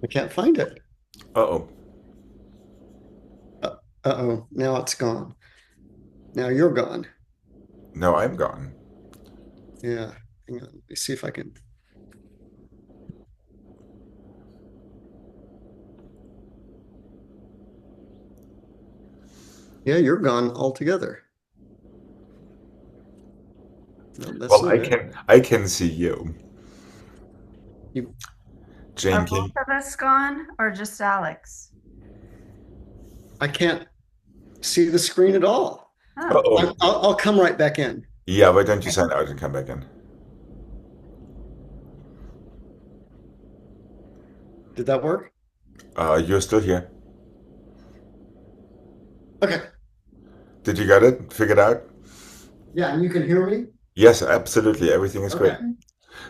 I can't find it. Uh-oh. Uh, uh-oh, now it's gone. Now you're gone. No, I'm gone. Yeah, hang on. Let me see if I can. Yeah, you're gone altogether. No, that's Well, not it. I can see you. You, Jane Are both can. of us gone or just Alex? I can't see the screen at all. Oh, Uh-oh. I'll come right back in. Yeah, why don't you sign out and come back in? Did that work? You're still here. Okay. Did you get it? Figured out? Yeah, and you can hear me? Yes, absolutely. Everything is great. Okay.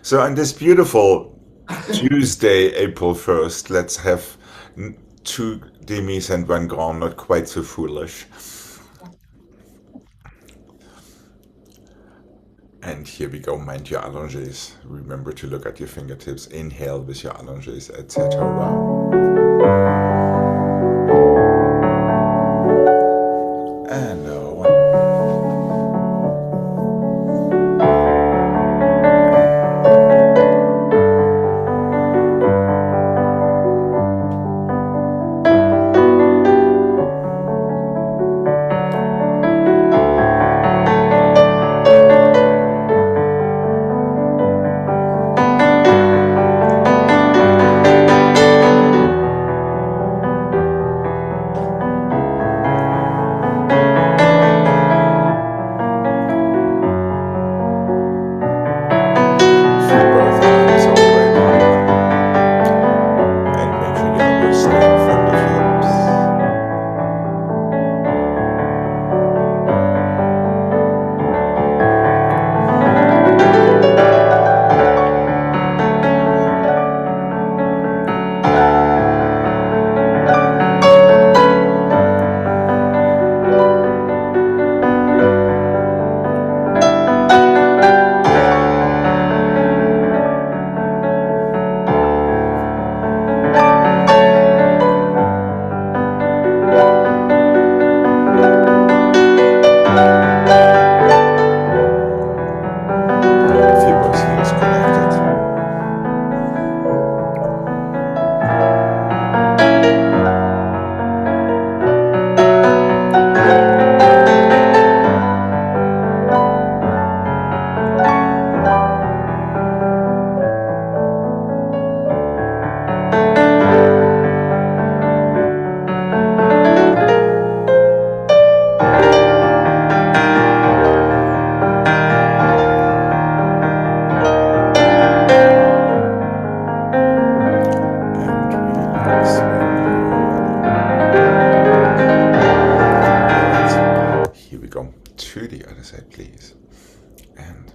So on this beautiful Tuesday, April 1st, let's have two demis and one grand, not quite so foolish. And here we go, mind your allonges. Remember to look at your fingertips. Inhale with your allonges, etc. And one. Feel both arms all the way down. And make sure your elbows stay in front of your hips. Feel both heels connected. And relax when you're ready. Great. Here we go. To the other side, please. And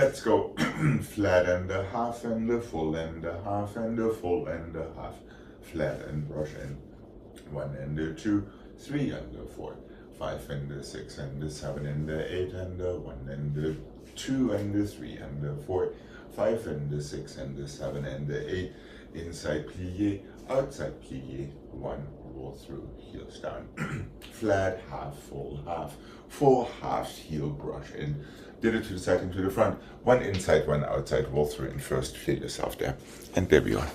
Let's go. Flat and a half and a full and a half and a full and a half. Flat and brush in. 1 and a 2, 3 and a 4, 5 and a 6 and a 7 and a 8 and a 1 and a 2 and a 3 and a 4, 5 and a 6 and a 7 and a 8. Inside plie, outside plie. 1, roll through, heels down. Flat, half, full half, heel brush in. Did it to the side and to the front. 1 inside, 1 outside, roll through and first feel yourself there. And there we are.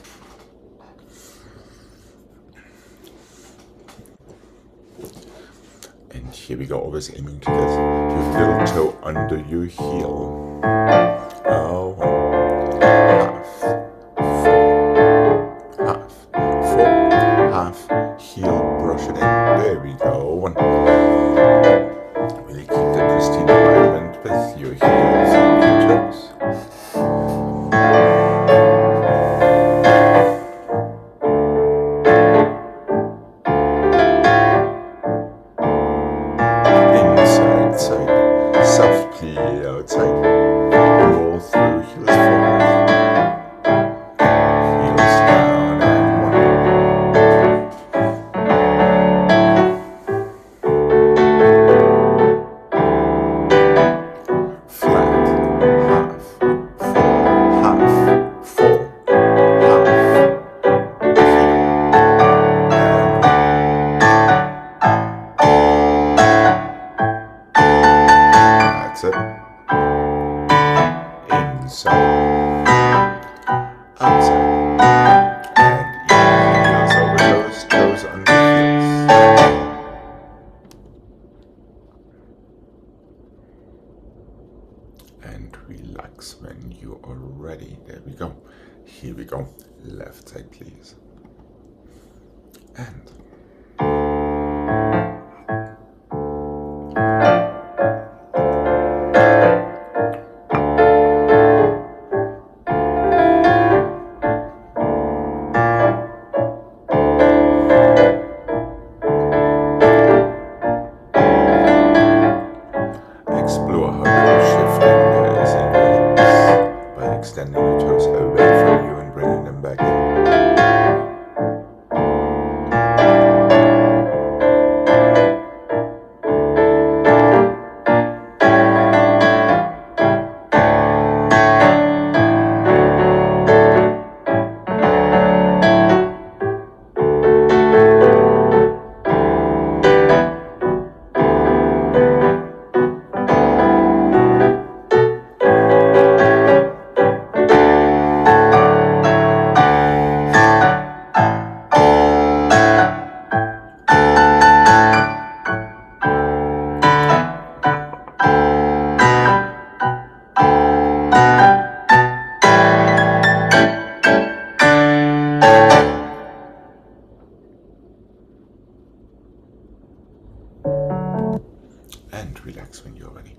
And here we go, always aiming to get your little toe under your heel. Oh, 1, half, full, half, heel, brush it in. There we go. 1. Really keep the pristine alignment with your heels and your toes. Inside, side, soft plie outside. Roll through, heels forward. Heels down and 1. Flat, half, full, half, that's it. Inside, outside, and heels over toes, toes under heels. And relax when you are ready. There we go. Here we go. Left side, please. And explore how you're shifting the hips and your hips by extending your toes away from you and bringing them back in. And relax when you're ready.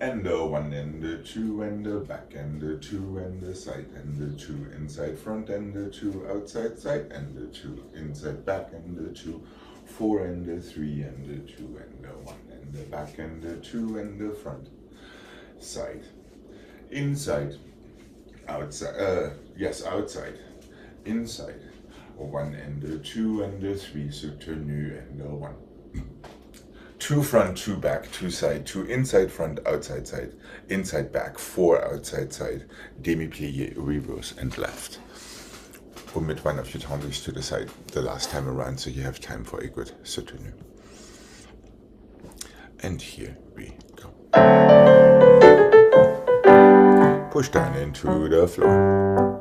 And the 1 and the 2 and the back and the 2 and the side and the 2 inside front and the 2 outside side and the 2 inside back and the 2, 4 and the 3 and the 2 and the 1 and the back and the 2 and the front side, inside, outside, yes, outside, inside, 1 and the 2 and the 3, soutenu and the 1. 2 front, 2 back, 2 side, 2 inside front, outside side, inside back, 4 outside side, demi-plié, reverse and left. Omit one of your tendons to the side the last time around so you have time for a good soutenu. And here we go. Push down into the floor.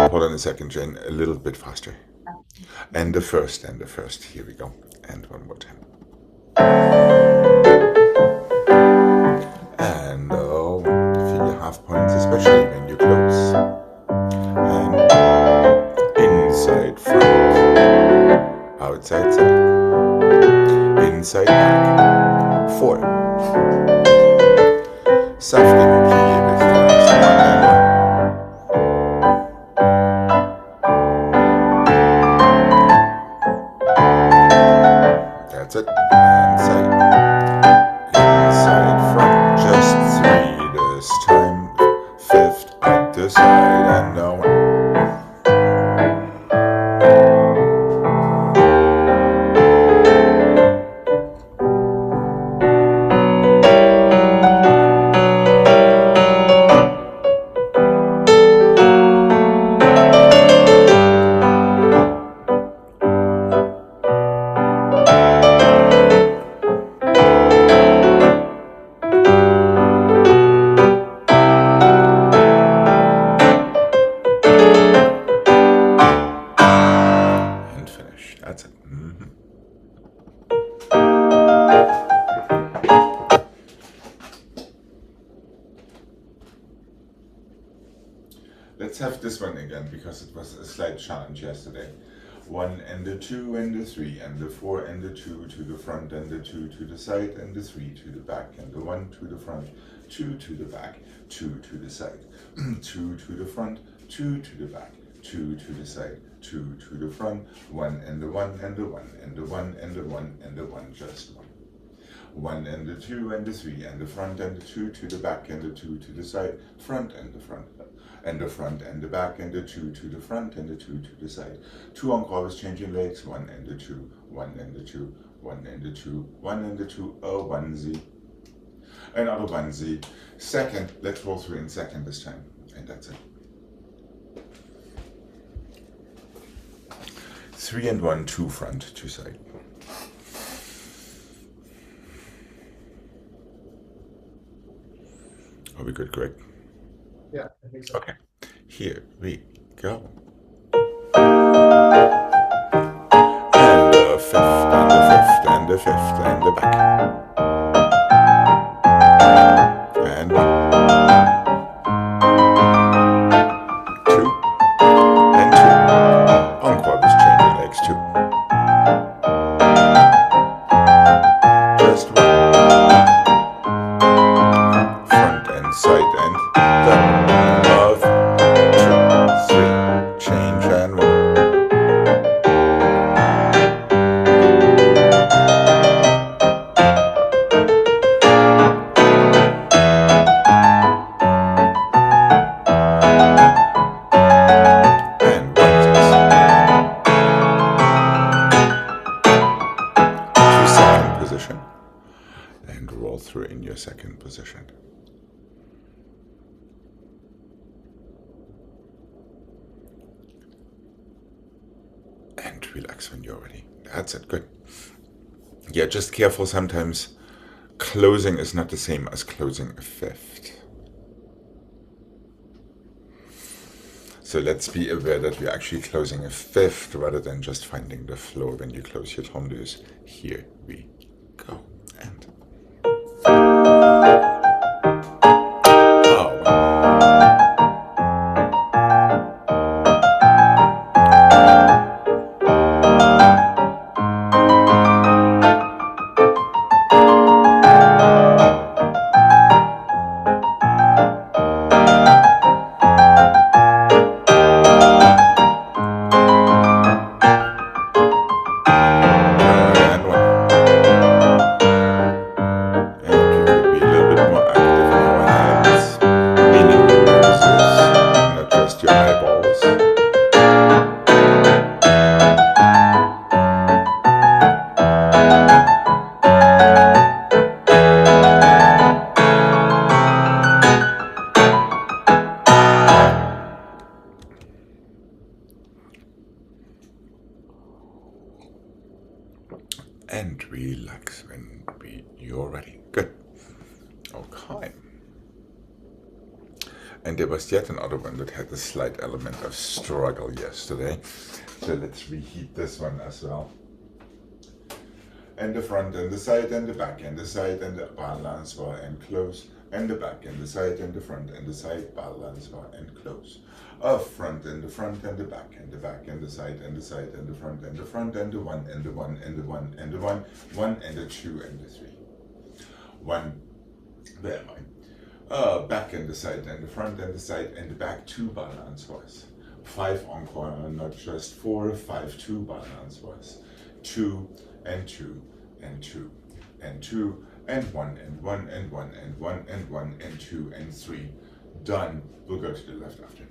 Hold on a second, Jen, a little bit faster. And the first, here we go. And one more time. And feel your half points, especially when you close. And inside front, outside side, inside back, 4. saftigen plié with that's it. And side. Inside front, just 3 this time. 5th at the side and no one. That's it. Let's have this one again because it was a slight challenge yesterday. 1 and the 2 and the 3 and the 4 and the 2 to the front and the 2 to the side and the 3 to the back and the 1 to the front, 2 to the back, 2 to the side, 2 to the front, 2 to the back, 2 to the side, 2 to the front, 1 and the 1 and the 1 and the 1 and the 1 and the 1, just 1. 1 and the 2 and the 3 and the front and the 2 to the back and the 2 to the side, front and the front and the front and the back and the 2 to the front and the 2 to the side. 2 encores changing legs, 1 and the 2, 1 and the 2, 1 and the 2, 1 and the 2, a onesie, another onesie. Second, let's roll through in second this time, and that's it. 3 and 1, 2 front, 2 side. Are we good, Greg? Yeah, I think so. Okay, here we go. And the 5th, and the 5th, and the 5th, and the back. And 1, 2, and 2. Encore is changing legs, 2. Just 1. Front and side and down. Of 2, 3. Change and 1. Position and roll through in your second position. And relax when you're ready. That's it, good. Yeah, just careful, sometimes closing is not the same as closing a 5th. So let's be aware that we're actually closing a 5th rather than just finding the floor when you close your tondus. Here we go. And and relax when you're ready. Good. Okay. And there was yet another one that had a slight element of struggle yesterday. So let's reheat this one as well. And the front and the side and the back and the side and the balance bar and close. And the back and the side and the front and the side, balance bar and close. Front and the front and the back and the back and the side and the side and the front and the front and the 1 and the 1 and the 1 and the 1, 1 and the 2 and the 3. 1, where am I? back and the side and the front and the side and the back, 2 balance horse. 5 encore, not just 4, 5, 2 balance horse. 2 and 2 and 2 and 2 and 1 and 1 and 1 and 1 and 1 and 2 and 3. Done. We'll go to the left after.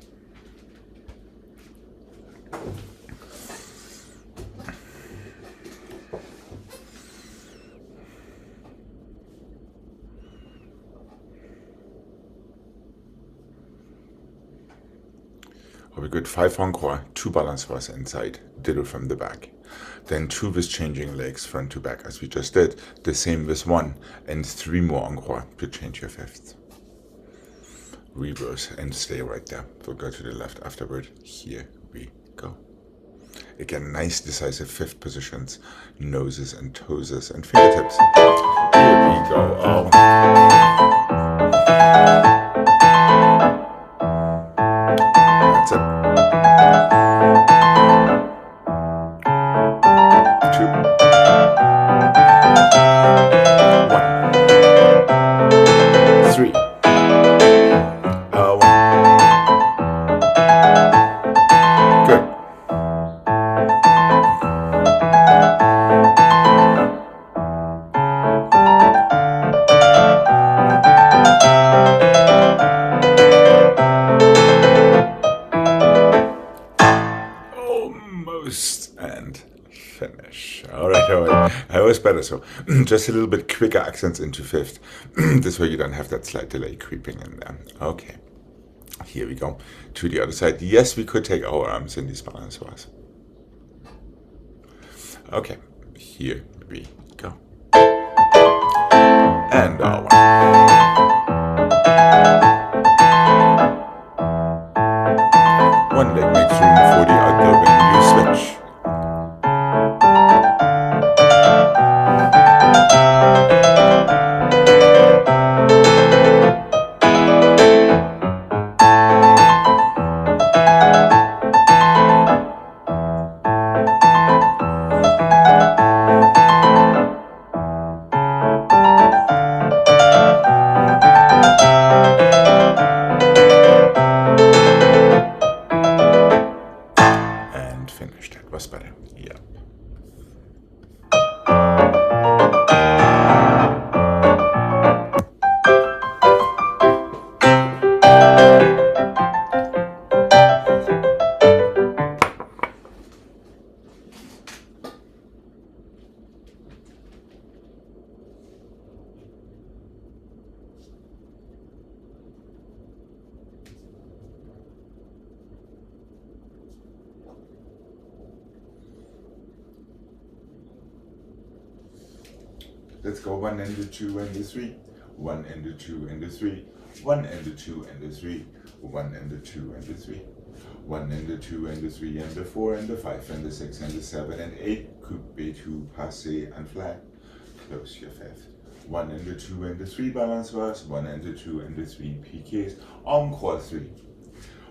We got 5 encore, 2 balance horse inside, ditto from the back. Then 2 with changing legs front to back as we just did. The same with 1 and 3 more encore to change your 5th. Reverse and stay right there. We'll go to the left afterward. Here we go. Again, nice decisive 5th positions, noses and toes and fingertips. Here we go. Oh. That's it. 2, 1, 3. 1. Good. Almost, and finish. All right. I was better. So just a little bit quicker accents into 5th. This way you don't have that slight delay creeping in there. Okay. Here we go. To the other side. Yes, we could take our arms in these balance bars. Okay. Here we go. And our. One leg makes room for the other when you switch. Finished. That was better. Yep. Let's go 1 and the 2 and the 3. 1 and the 2 and the 3. 1 and the 2 and the 3. 1 and the 2 and the 3. 1 and the 2 and the 3 and the 4 and the 5 and the 6 and the 7 and 8. Coupé, 2, passé and flat. Close your 5th. 1 and the 2 and the 3 balance bars. 1 and the 2 and the 3 piqués. Encore 3.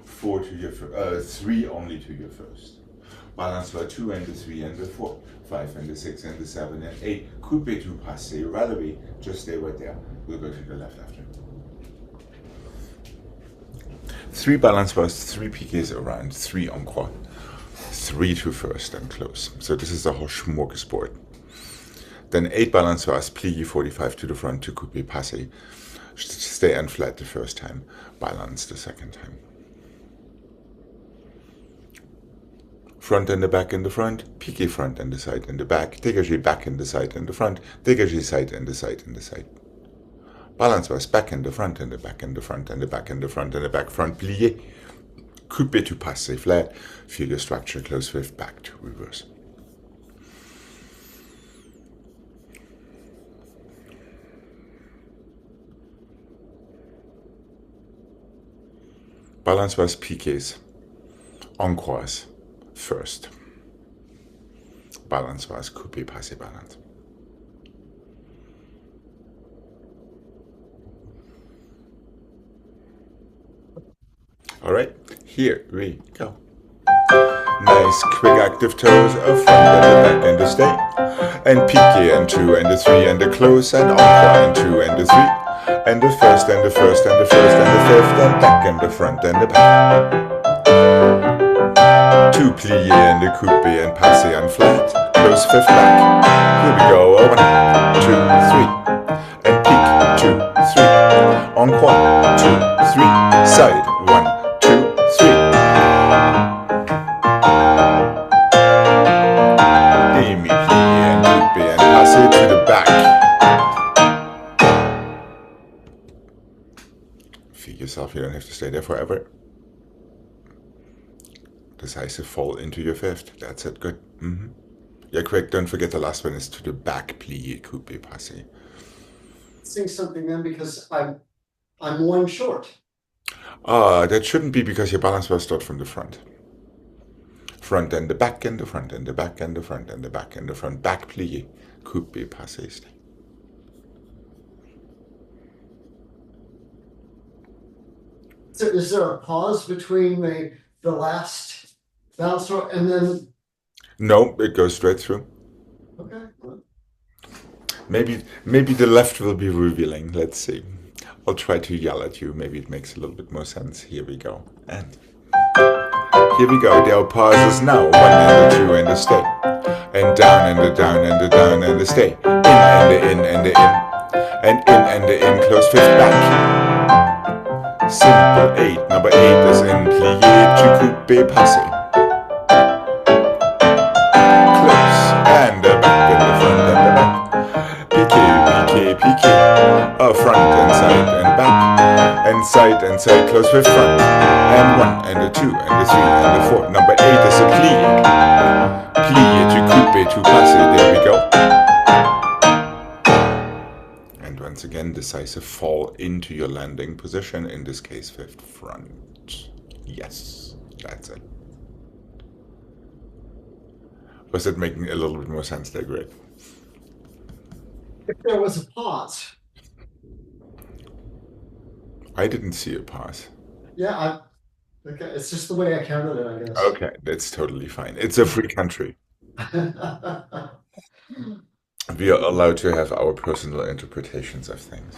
4 to your 3 only to your first. Balance bar 2 and the 3 and the 4. 5 and the 6 and the 7 and 8. Coupé, 2, passé, relevé. Just stay right there. We'll go to the left after. 3 balance bars, 3 piqués around, 3 encore. 3 to first and close. So this is a whole smorgasbord. Then 8 balance bars, plié 45 to the front, to coupé, passé. Stay and flat the first time. Balance the second time. Front and the back in the front, piqué front and the side and the back, dégagé back and the side and the front, dégagé side and the side and the side. Balance bars back and the front and the back and the front and the back and the front and the back, front plié, coupé to passé flat, feel your structure close 5th, back to reverse. Balance bars, piqués, encores. First. Balance was coupé, passé, balance. All right, here we go. Nice, quick, active toes, a front and the back and the stay. And piqué and 2 and the 3 and the close and encore and 2 and the 3. and the first, and the first, and the first, and the fifth, and back, and the front, and the back. Two plie and the coupe and passé and flat, close fifth back. Here we go, 1, 2, 3, and peak, 2, 3, en croix, 2, 3, side, 1, 2, 3. Demi plie and coupe and passé to the back. Feel yourself, you don't have to stay there forever. Decisive fall into your fifth. That's it. Good. Yeah, quick. Don't forget the last one is to the back plie coupe passé. Sing something then because I'm one short. That shouldn't be because your balance will start from the front. Front and the back and the front and the back and the front and the back and the front. Back plie coupe passé. So is there a pause between the last bounce and then? No, it goes straight through. Okay. Maybe the left will be revealing. Let's see. I'll try to yell at you. Maybe it makes a little bit more sense. Here we go. And here we go. There are pauses now. 1 and the 2 and the stay. And down and the down and the down and the stay. In and the in and the in. And in and the in. Close fifth back. Simple 8. Number 8 is in plie to coupe passé. Close and the back and the front and the back. Piqué, piqué, piqué. Front and back. And side, close with front. And 1 and the 2 and the 3 and the 4. Number 8 is a plie. Plie to coupe to passé. There we go. And once again, decisive fall into your landing position. In this case, fifth front. Yes, that's it. Was it making a little bit more sense there, Greg? If there was a pause. I didn't see a pause. Yeah, okay. It's just the way I counted it, I guess. Okay, that's totally fine. It's a free country. We are allowed to have our personal interpretations of things.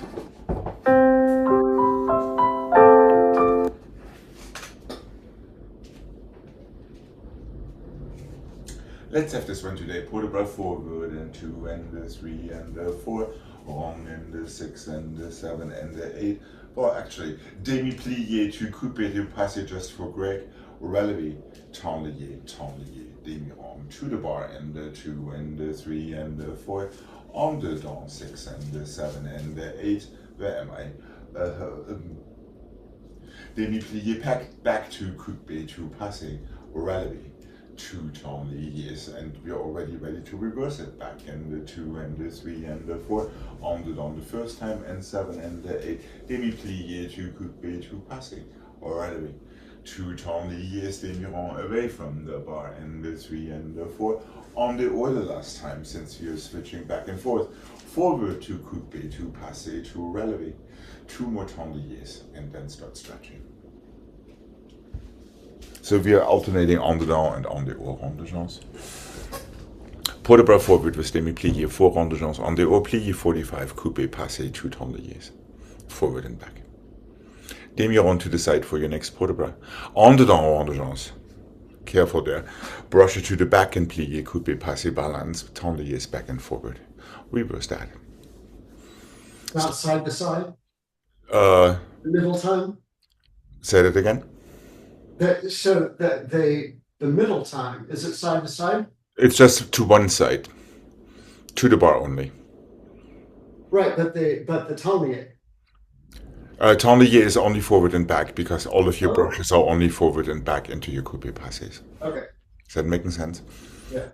Let's have this one today. Port de bras forward and 2 and the 3 and the 4. Wrong and the 6 and the 7 and the 8. Well, actually, demi plié to coupe to passé just for Greg. Relevé, tenlié, demi rond to the bar and the 2 and the 3 and the 4. En dedans 6 and the 7 and the 8. Where am I? Demi plié back to coupe to passé. Relevé. 2 tenliés, and we are already ready to reverse it back in the 2 and the 3 and the 4 en dedans the first time and 7 and the 8 demi plié to coupe to passé already 2 tenliés demi rond away from the bar and the 3 and the 4 on the order last time, since we are switching back and forth forward to coupe to passé to relevé 2 more tenliés and then start stretching. So we are alternating en dedans and en dehors rondegence. Port de bras forward with demi plié 4 rondegence, en dehors plié 45 coupe passé 2 tenliés, forward and back. Demi rond to the side for your next port de bras. En dedans rondegence. Careful there. Brush it to the back and plié coupe passé balance tenliés back and forward. Reverse that. Not side to side. Middle time. Say that again. The middle time, is it side to side? It's just to one side, to the bar only. Right, but the tenlié. Tenlié is only forward and back because all of your brushes are only forward and back into your coupe passés. Okay. Is that making sense? Yeah.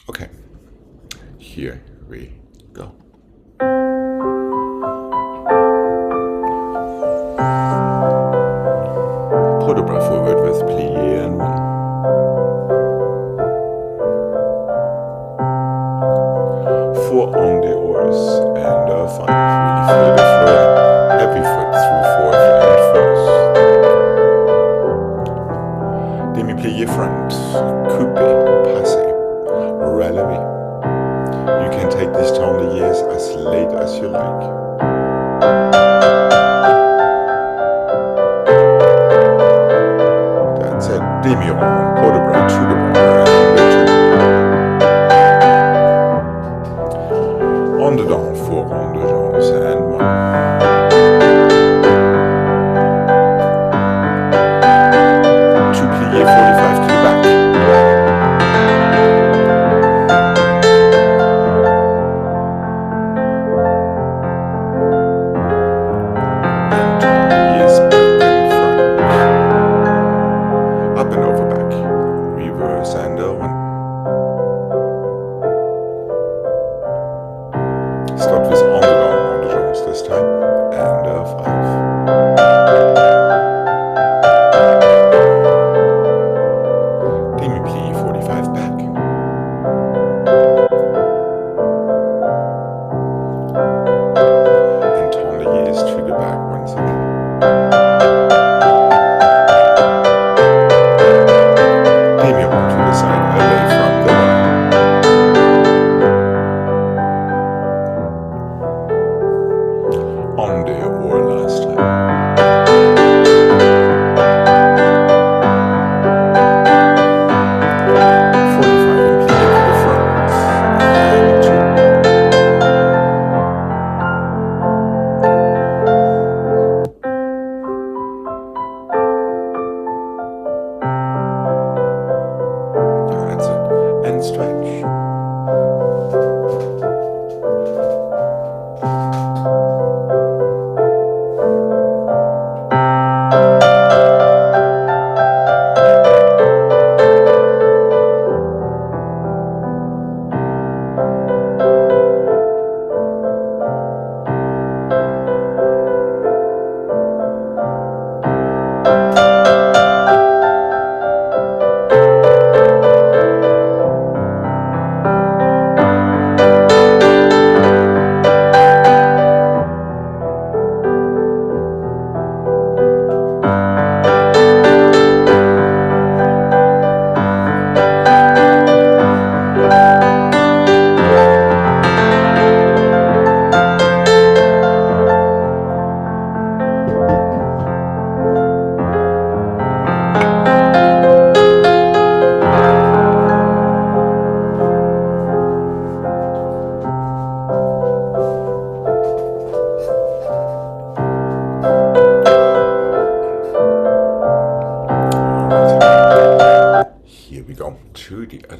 Okay. Here we go. Port de bras forward with plié and 1. Four on the oars and 5. Really feel the floor. Heavy foot through 4th and 1st. Demi plié front. Coupe passé. Relevé. You can take these tenliés as late as you like.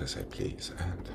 other side, please. And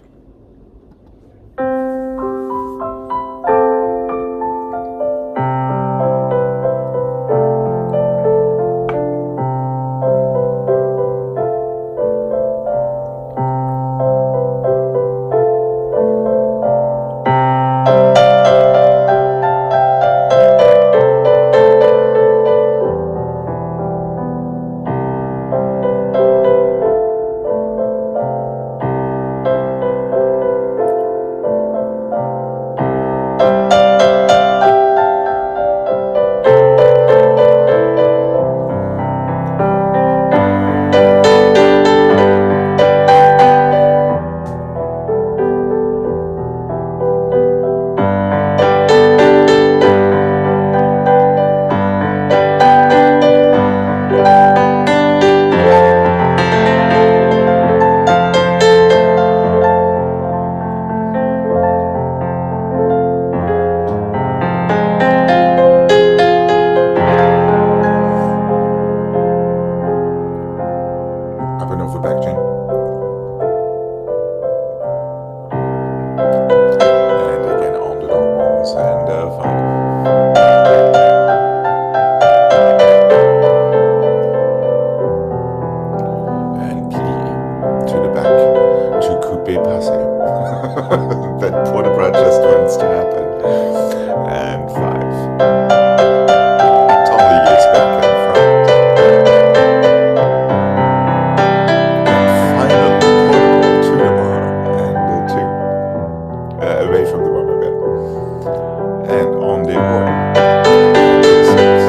up and over back chain. And again on the norms and 5. And plie to the back to coupe passé. That port de bras just wants to happen. And 5. Taglies back and front. Away from the bar a bit. And on the horn. 6.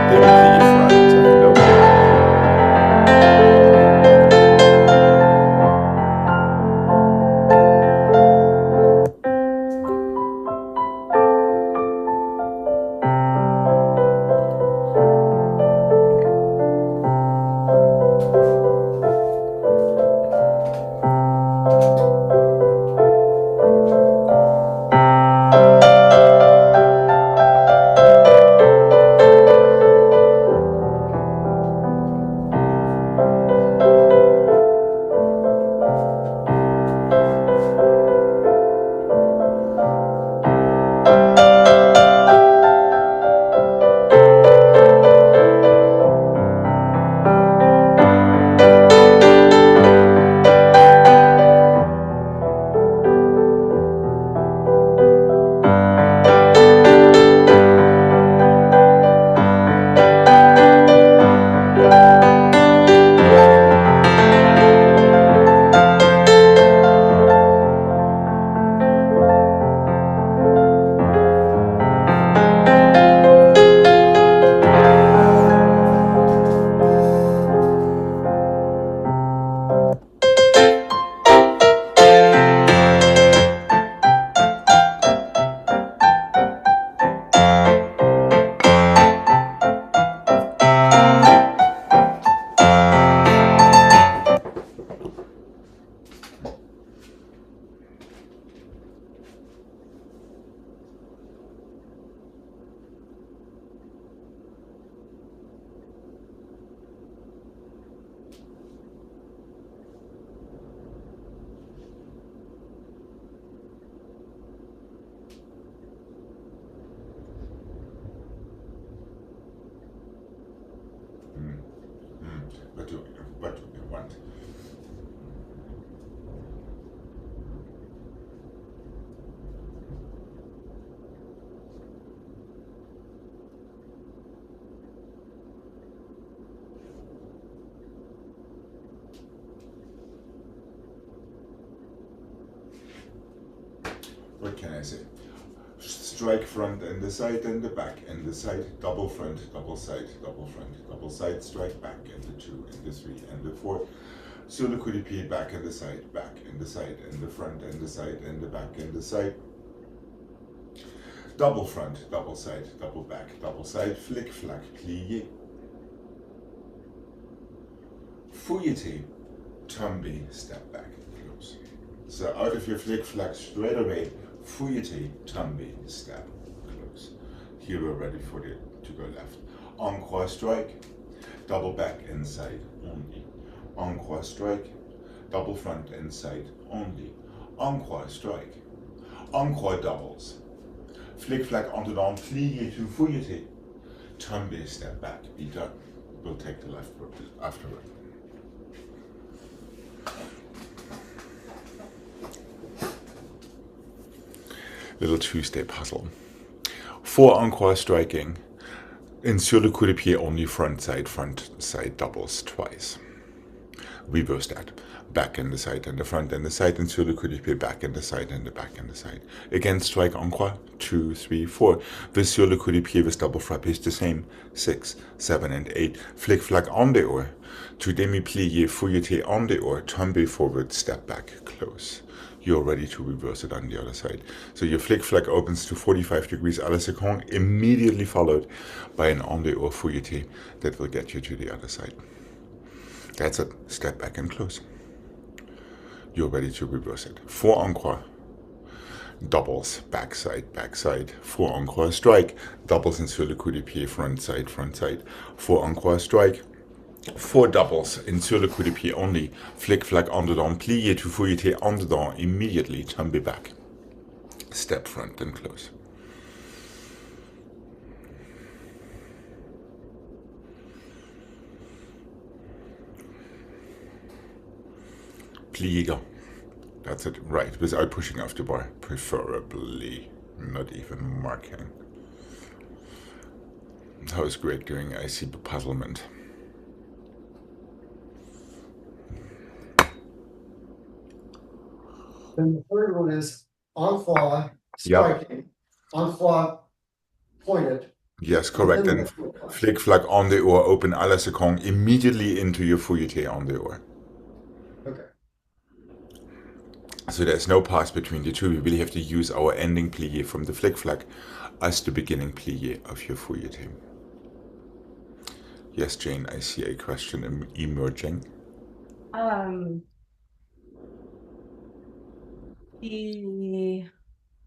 Demi-plie front and over. What do you want? What can I say? Strike front and the side and the back and the side, double front, double side, double front, double side, strike back and the 2 and the 3 and the 4. Sur le coup de pied, back and the side and the front and the side and the back and the side. Double front, double side, double back, double side, flick, flack, plié. Fouilleté, tombe, step back, close. So out of your flick, flack straight away, fouilleté, tombe, step, close. Here we're ready for it to go left. En croix strike, double back inside only. Encore strike, double front inside only. Encore strike, encore doubles. Flick flack onto down, plié to fouilleté. Tombe, step back, be done. We'll take the left foot afterward. Little two-step puzzle. 4 encore striking. In sur le coup de pied only front side doubles twice. Reverse that. Back in the side and the front and the side, and sur le coup de pied back in the side and the back and the side. Again, strike encore. 2, 3, 4. With sur le coup de pied with double frappe is the same. 6, 7, and 8. Flick flack en dehors. To demi-plié, fouilleté en dehors. Tombe forward, step back, close. You're ready to reverse it on the other side. So your flick flack opens to 45 degrees à la seconde, immediately followed by an en dehors fouilleté that will get you to the other side. That's it. Step back and close. You're ready to reverse it. 4 encore. Doubles, backside, backside. 4 encore strike. Doubles in sur le coup de pied, front side, front side. 4 encore strike. 4 doubles in sur le coup de pied only. Flick flack en dedans, plié to fouilleté en dedans, immediately tombe back. Step front and close. Plié. That's it, right, without pushing off the bar, preferably, not even marking. That was great doing IC bepuzzlement. Then the third one is encore striking, encore pointed. Yes, correct. And flick flack en dehors, open à la seconde, immediately into your fouilleté en dehors. Okay. So there's no pass between the two. We really have to use our ending plié from the flick flack as the beginning plié of your fouilleté. Yes, Jane, I see a question emerging. The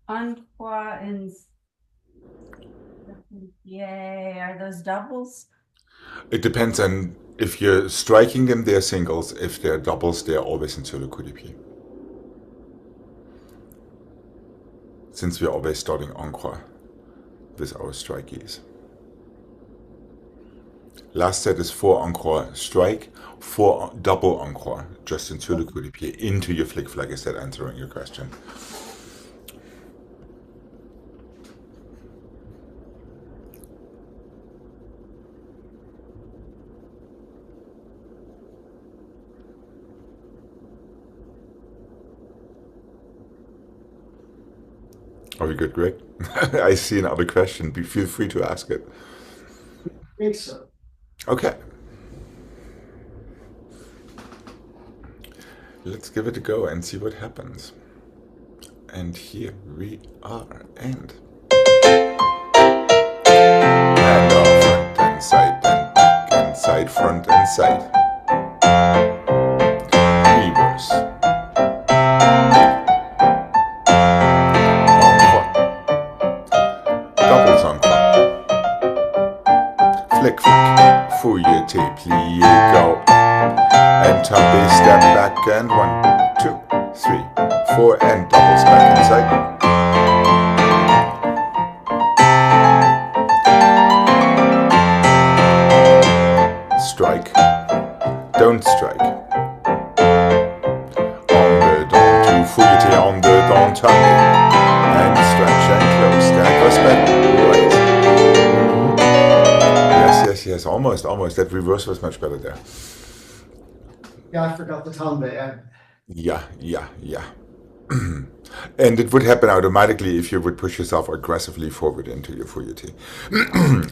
encore and yay, are those doubles? It depends on if you're striking them, they're singles. If they're doubles, they're always in sur le coup de pied. Since we're always starting encore with our strikeys. Last set is 4 encore strike, 4 double encore, just in sur le coup de pied, into your flick flag. Is that answering your question? Are we good, Greg? I see another question. Feel free to ask it. I think so. Okay. Let's give it a go and see what happens. And here we are. And off, front and side, and back and side, front and side. Reverse. Doubles encore. Flick flick. Fouilleté, plié, go. And tombe, step back and 1, 2, 3, 4, and doubles back inside. Strike. Don't strike. On dedans, tout fouilleté en dedans, tombe. And stretch and close. That goes back. Right. Yes, almost. That reverse was much better there. Yeah, I forgot the tombe. Yeah. And it would happen automatically if you would push yourself aggressively forward into your fouilleté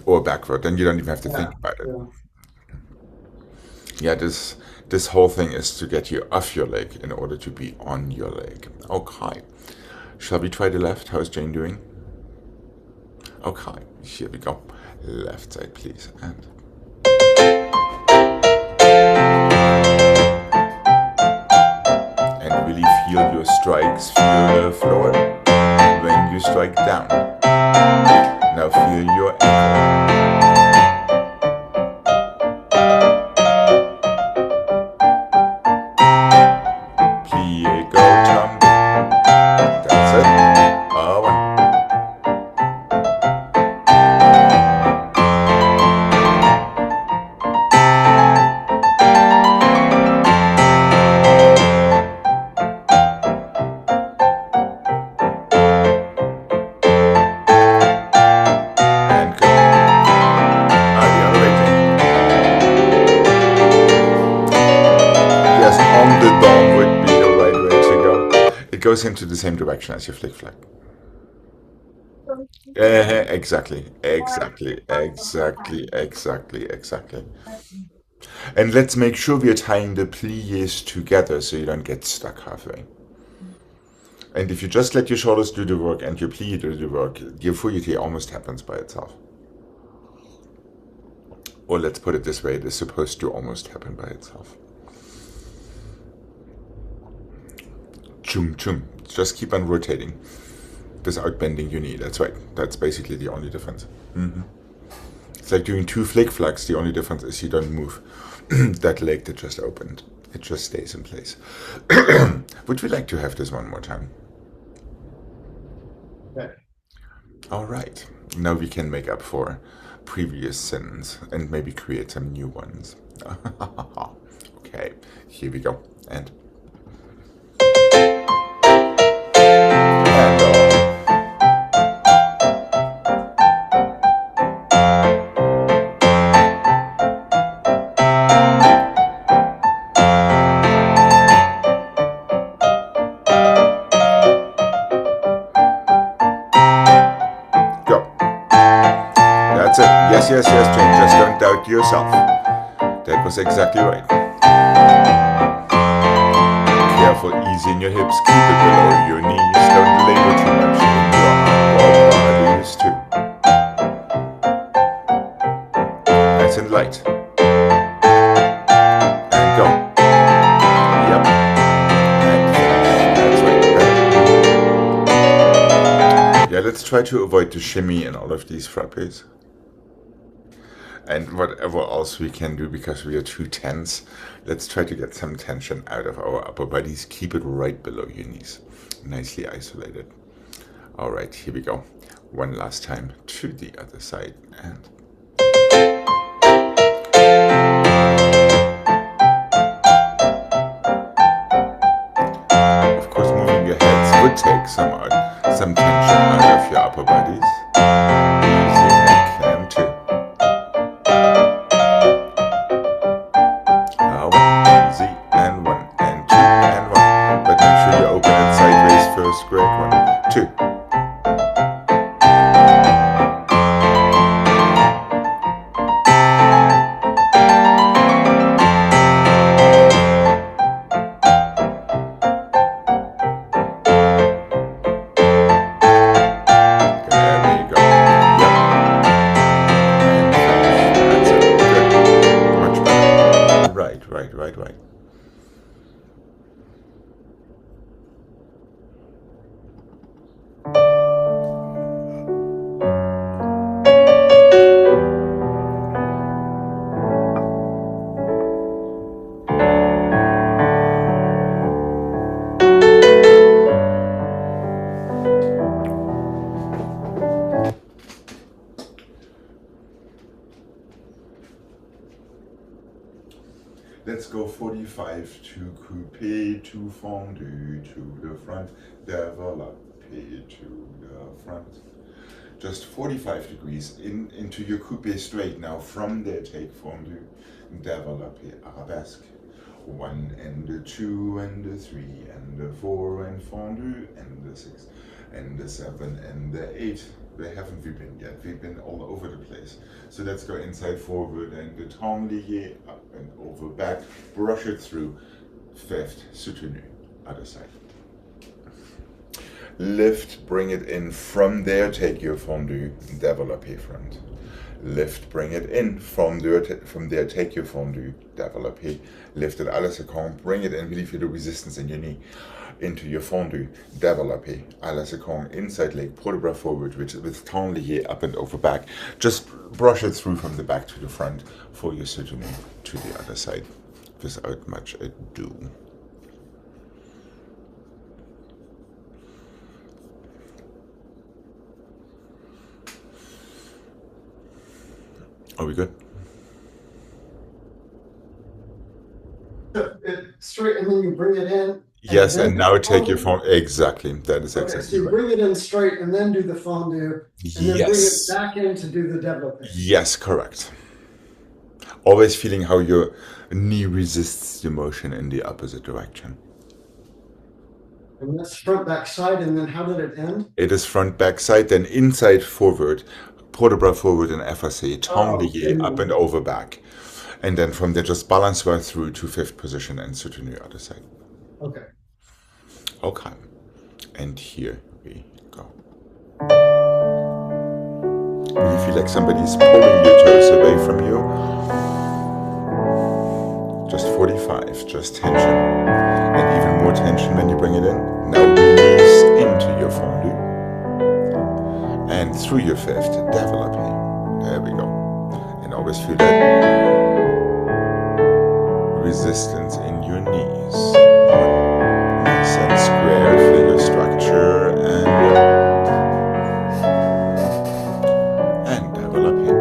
or backward. Then you don't even have to think about it. Yeah, this whole thing is to get you off your leg in order to be on your leg. Okay. Shall we try the left? How's Jane doing? Okay, here we go. Left side, please. And really feel your strikes, feel the floor when you strike down. Now feel your ankle. goes into the same direction as your flick flack. Exactly. And let's make sure we are tying the pliés together so you don't get stuck halfway. And if you just let your shoulders do the work and your plie do the work, your fouetté almost happens by itself. Or let's put it this way, it is supposed to almost happen by itself. Chum chum. Just keep on rotating without bending your knee. That's right. That's basically the only difference. It's like doing two flick flacks. The only difference is you don't move that leg that just opened. It just stays in place. Would we like to have this one more time? Okay. All right. Now we can make up for previous sins and maybe create some new ones. Okay, here we go. And yes, Jane, just don't doubt yourself. That was exactly right. Careful, easy in your hips, keep it below your knees. Don't labor too much in your upper bodies too. Nice and light. And go. Yep. And that's right. Yeah, let's try to avoid the shimmy in all of these frappes. And whatever else we can do because we are too tense, let's try to get some tension out of our upper bodies. Keep it right below your knees. Nicely isolated. All right, here we go. One last time to the other side. And of course, moving your heads would take some tension out of your upper bodies. Easy and can too. Greg, 1, 2. Right. Let's go 45 to coupe to fondue to the front, développé to the front. Just 45 degrees into your coupe straight now. From there, take fondue, développé, arabesque. 1 and the 2 and the 3 and the 4 and fondue and the 6 and the 7 and the 8. Where haven't we been yet? We've been all over the place. So let's go inside forward and the tendu up and over back. Brush it through. Fifth, soutenu, other side. Lift, bring it in. From there, take your fondue, développé front. Lift, bring it in. From there, take your fondue, développé. Lift it à la seconde. Bring it in. Really feel the resistance in your knee. Into your fondue, développé, à la seconde, inside leg, put the bras forward, which is with tendu up and over back. Just brush it through from the back to the front for your soutenu to the other side, without much ado. Are we good? Straight, and then you bring it in. Yes, and now take your phone. Exactly, that is Okay, exactly so you right. bring it in straight and then do the fondue, and then bring it back in to do the développé. Yes, correct. Always feeling how your knee resists the motion in the opposite direction. And that's front, back, side, and then how did it end? It is front, back, side, then inside, forward, port-de-bras forward and effacé, tanglier, up and over back. And then from there, just balance right through to fifth position and soutenu other side. Okay. Okay. And here we go. When you feel like somebody's pulling your toes away from you, just 45, just tension. And even more tension when you bring it in. Now release into your fondu. And through your fifth, developing. There we go. And always feel that resistance in your knees. Nice and square, feel your structure and developing.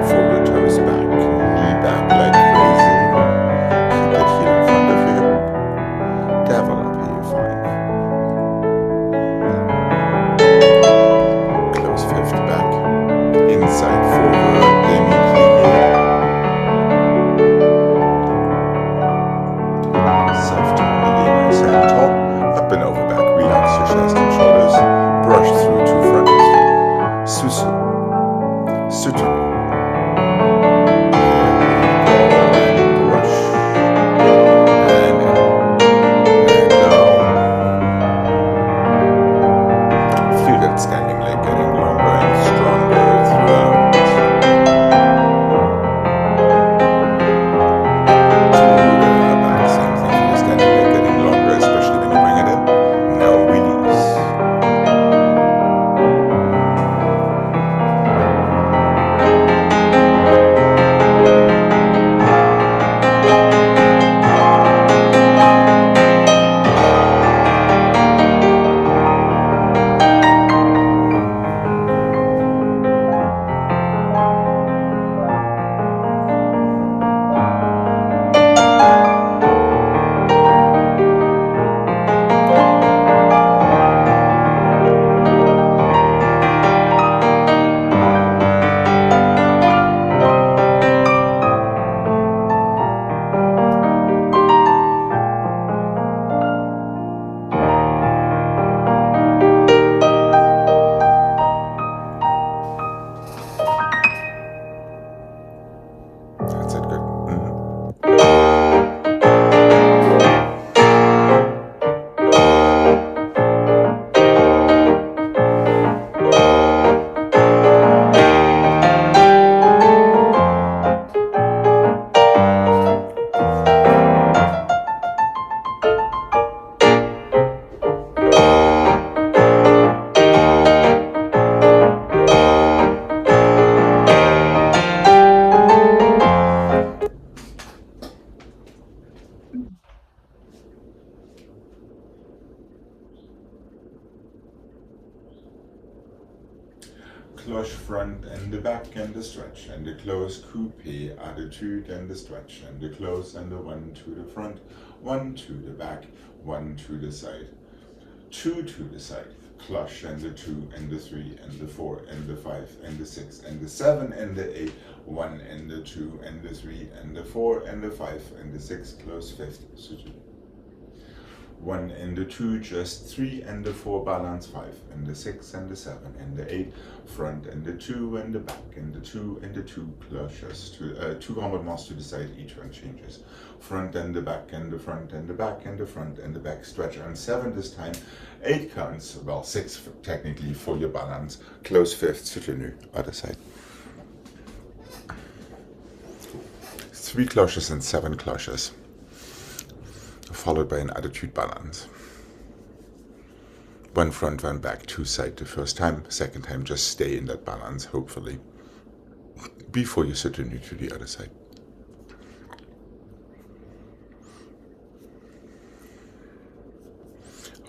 Fold the toes back, knee back like crazy. Keep it here in front of you. Develop here, fine. Close fifth back. Inside forward, demi-plié. Soft tongue, nice and tall. Up and over back. Relax your chest and shoulders. Brush through to front. Susu. Sutunu. Brush. And in. And down. Feel that standing leg getting longer and stronger throughout. To the back, same thing. Feel the standing leg getting longer, especially when you bring it in. Now release. That's it, good. Cloche front and the back and the stretch and the close coupe attitude and the stretch and the close and the one to the front, one to the back, one to the side, two to the side, cloche and the 2 and the 3 and the 4 and the 5 and the 6 and the 7 and the 8, 1 and the 2 and the 3 and the 4 and the 5 and the 6, close fifth, 1 and the 2, just 3 and the 4, balance 5 and the 6 and the 7 and the 8, front and the 2 and the back and the 2 and the 2, cloches to 2 rembattements to the side, each one changes. Front and the back and the front and the back and the front and the back, stretch on 7 this time, 8 counts, well 6 technically for your balance, close fifth, soutenu, other side. 3 cloches and 7 cloches, followed by an attitude balance. 1 front, 1 back, 2 side the first time, second time just stay in that balance, hopefully, before you soutenu to the other side.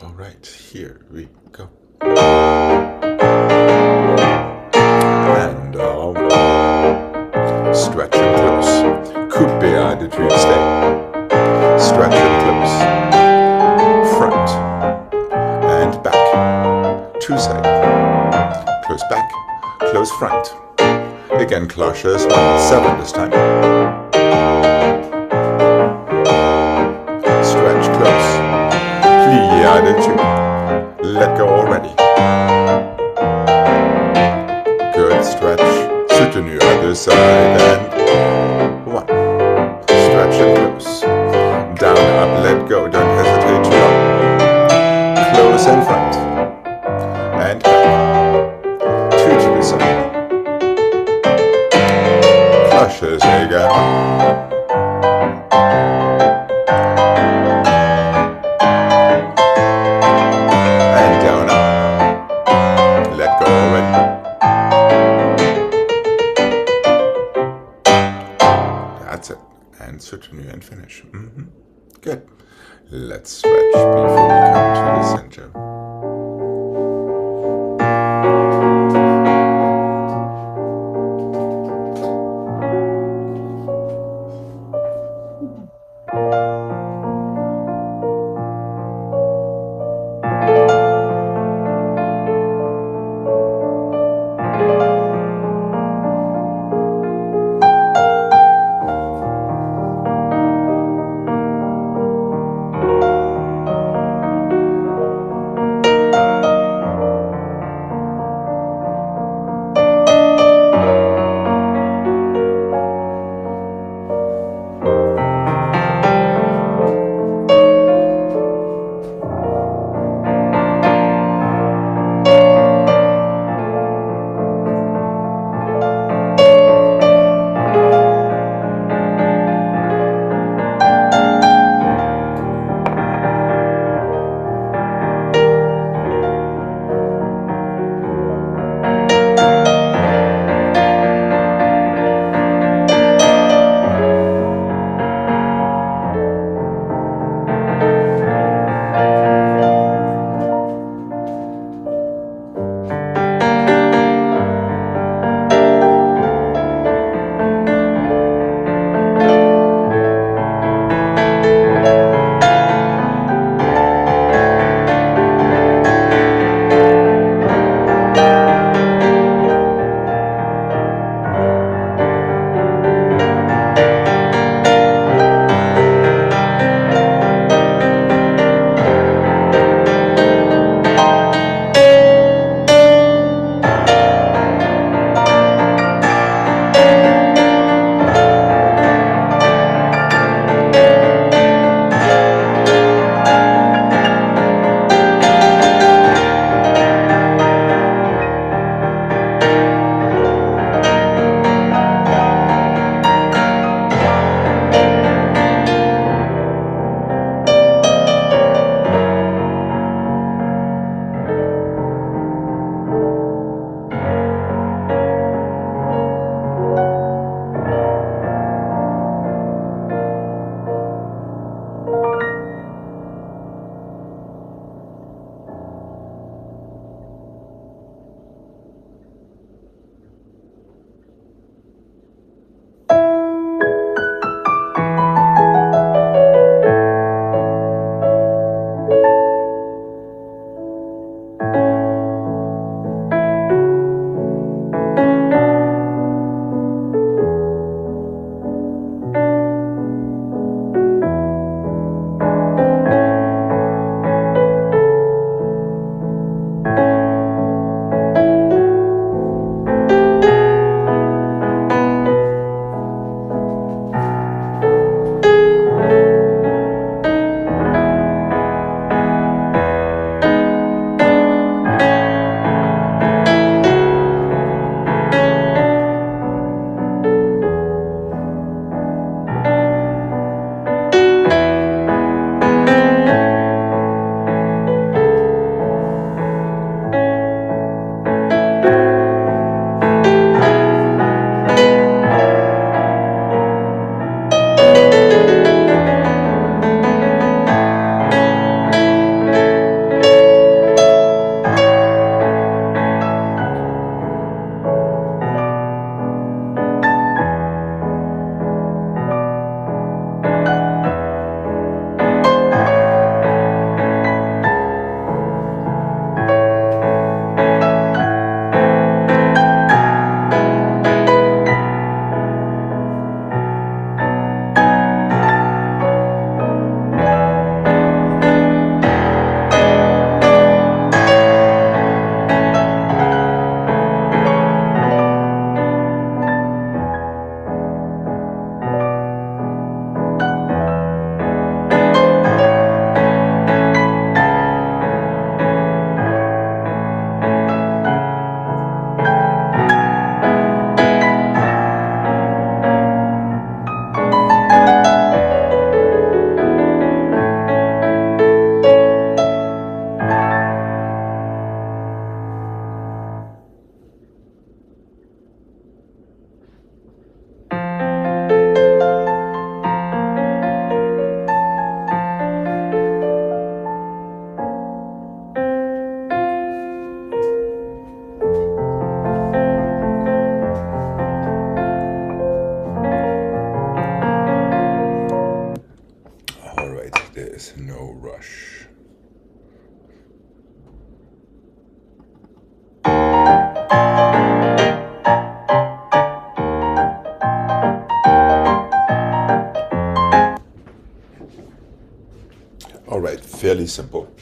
All right, here we go. And stretch and close. Coupe attitude, stay. Stretch and close. Front and back. 2 side. Close back. Close front. Again, cloches, 1, 7 this time. Stretch close. Plie the 2. Let go already. Good stretch. Soutenu other side and 1. Stretch and close. Down, up, let go. Don't hesitate too long. Close and front. And back. 2 to the side. Cloches again. And down up. Let go already. That's it. And soutenu and finish. Good. Let's stretch before we come to the center. simple.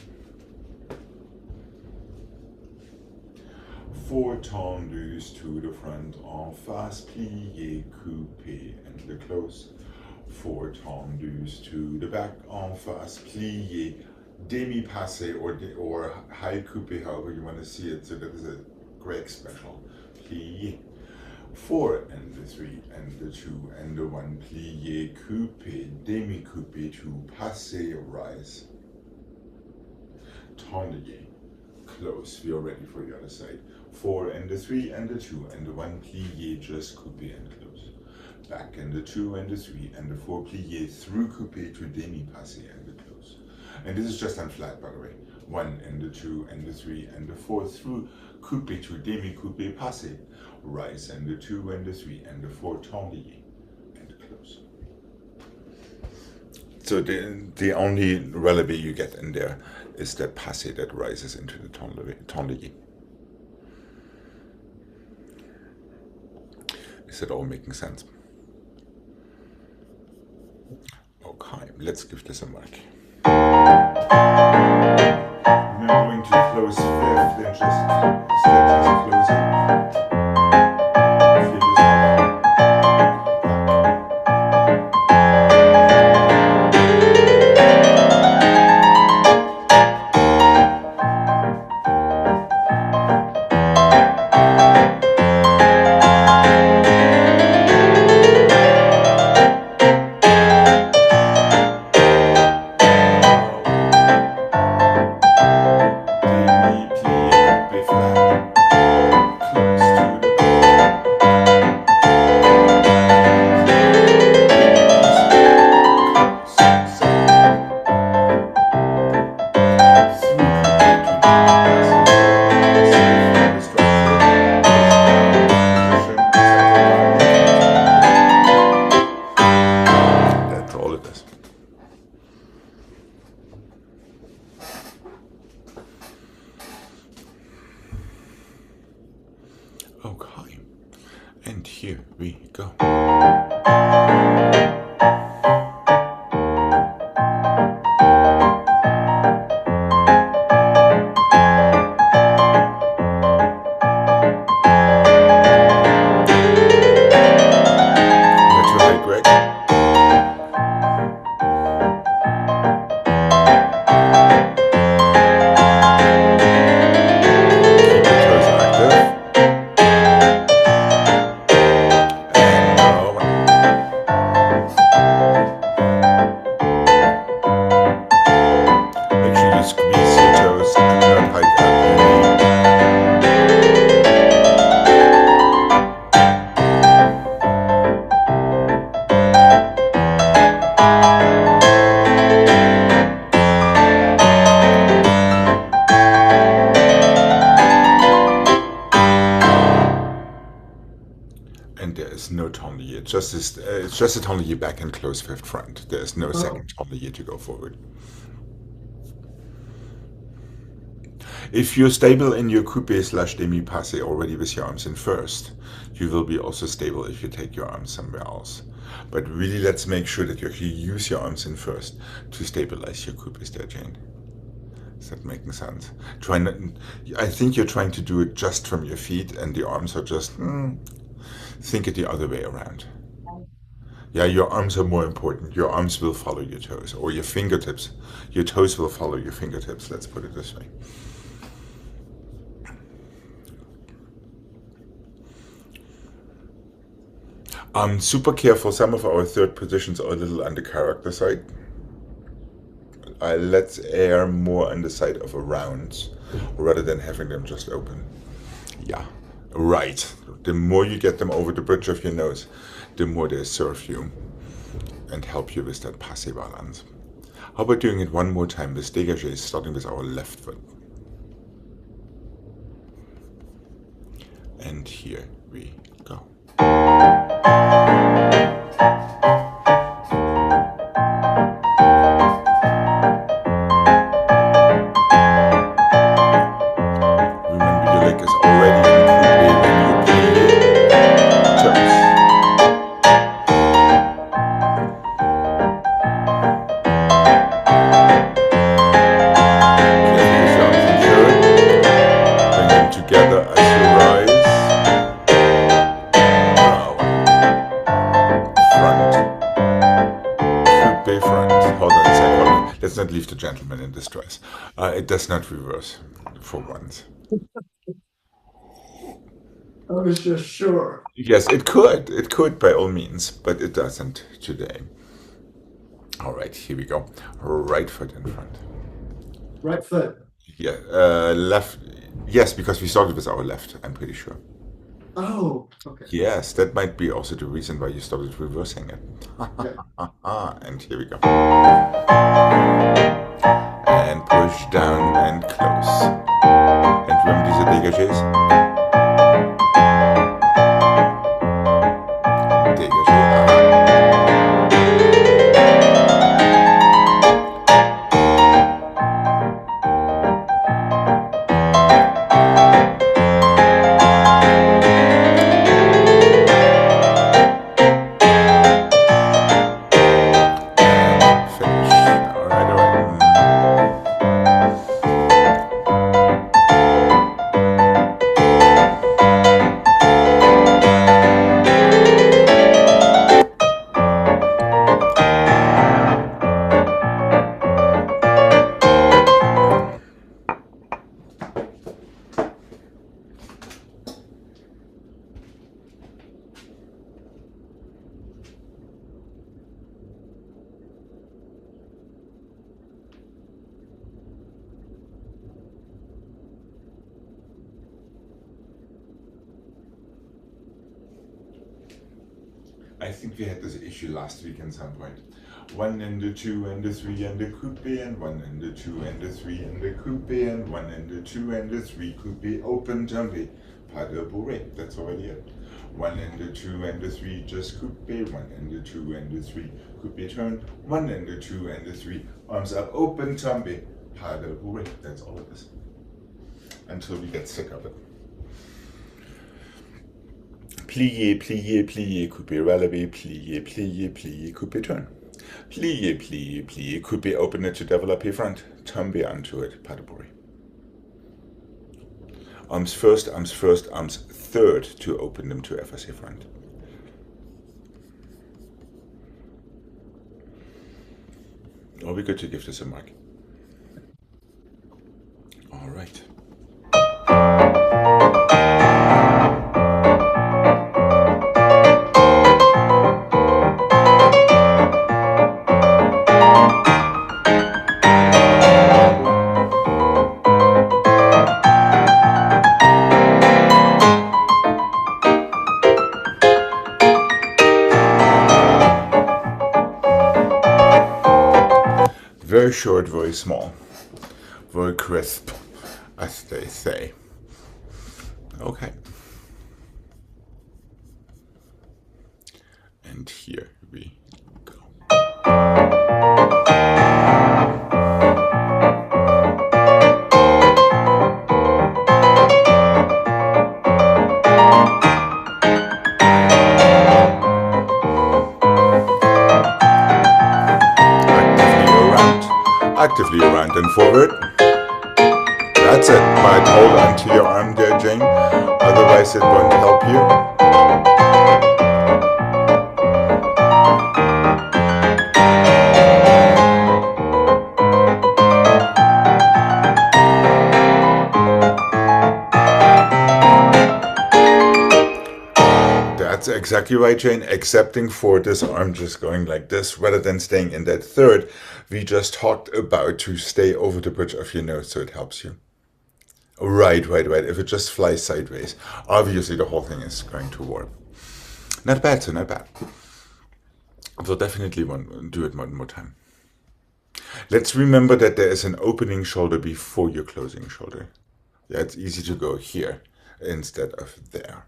4 tendus to the front, en face, plié, coupé, and the close. 4 tendus to the back, en face, plié, demi-passé, or high coupé, however you want to see it, so that is a Greg special. Plié. 4 and the 3 and the 2 and the 1, plié, coupé, demi-coupé, to passé, rise. Tendue, close, we are ready for the other side. 4 and the 3 and the 2 and the 1, plié, just coupé and close. Back and the 2 and the 3 and the 4, plié, through coupé to demi-passé and the close. And this is just on flat, by the way. 1 and the 2 and the 3 and the 4, through coupé to demi-coupé, passé. Rise and the 2 and the 3 and the 4, tendue and close. So the only relevé you get in there is that passé that rises into the tendue. Is that all making sense? Okay, let's give this a mark. Remembering to close 5th, then just close it. Feel this out. Okay, and here we go. And there is no tendue. It's just a tendue back and close 5th front. There is no second tendue to go forward. If you're stable in your coupé / demi-passé already with your arms in first, you will be also stable if you take your arms somewhere else. But really, let's make sure that you actually use your arms in first to stabilize your coupés there, Jane. Is that making sense? I think you're trying to do it just from your feet, and the arms are just. Think it the other way around. Yeah, your arms are more important. Your arms will follow your toes, or your fingertips. Your toes will follow your fingertips. Let's put it this way. Super careful. Some of our third positions are a little on the character side. Let's err more on the side of a round rather than having them just open. Yeah, right. The more you get them over the bridge of your nose, the more they serve you and help you with that passé balance. How about doing it one more time with dégagé, starting with our left foot. And here we go. leave the gentleman in distress. It does not reverse for once. I was just sure. Yes, it could. It could by all means, but it doesn't today. All right, here we go. Right foot in front. Right foot. Yeah, left. Yes, because we started with our left, I'm pretty sure. Oh, okay. Yes, that might be also the reason why you started reversing it. Yeah. And here we go. And push down and close. And remember these are dégagés. I think we had this issue last week in some point. 1 and a 2 and a 3 and a coupe, and 1 and a 2 and a 3 and a coupe, and 1 and a 2 and a 3 coupe, open jumpy, pas de bourrée, that's already it. 1 and a 2 and a 3 just coupe, 1 and a 2 and a 3 coupe turn, 1 and a 2 and a 3 arms up, open jumpy, pas de bourrée, that's all it is. Until we get sick of it. Plié, plié, plié, coupe, relevé, plié, plié, plié, coupe, turn. Plié, plié, plié, coupe, open it to développé front. Tombe onto it, pas de bourrée. Arms first, arms third to open them to FSA front. Are we good to give this a mark? All right. Very short, very small, very crisp, as they say. Okay. And here we go. Actively around and forward. That's it. Might hold onto your arm there, Jane. Otherwise it won't help you. That's exactly right, Jane, excepting for this arm just going like this rather than staying in that third. We just talked about to stay over the bridge of your nose so it helps you. Right. If it just flies sideways, obviously the whole thing is going to warp. Not bad, so not bad. We'll definitely do it one more time. Let's remember that there is an opening shoulder before your closing shoulder. Yeah, it's easy to go here instead of there.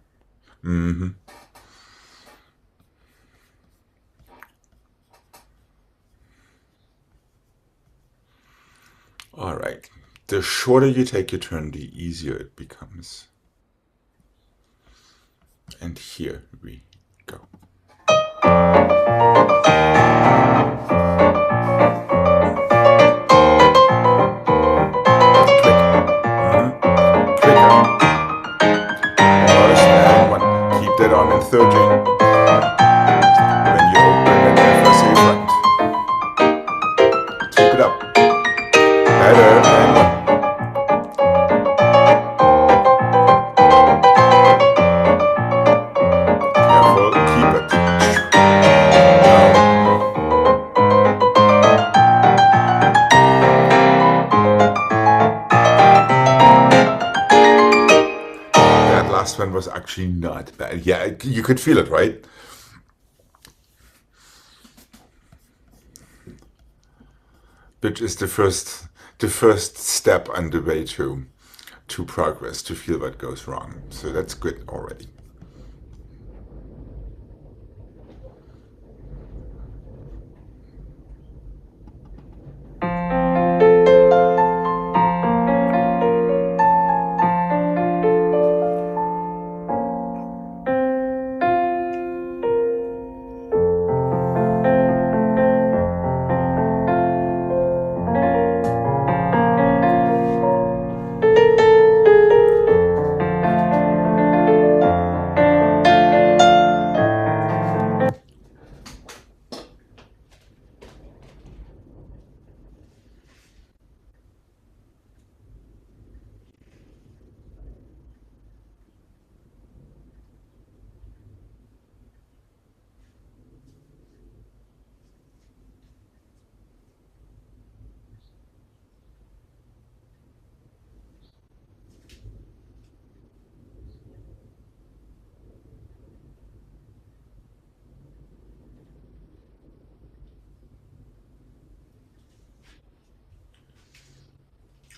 All right. The shorter you take your turn, the easier it becomes. And here we go. Keep that on in third chain. When you open it, FSA front. Keep it up. actually not bad. Yeah, you could feel it, right? Which is the first step on the way to progress, to feel what goes wrong. So that's good already.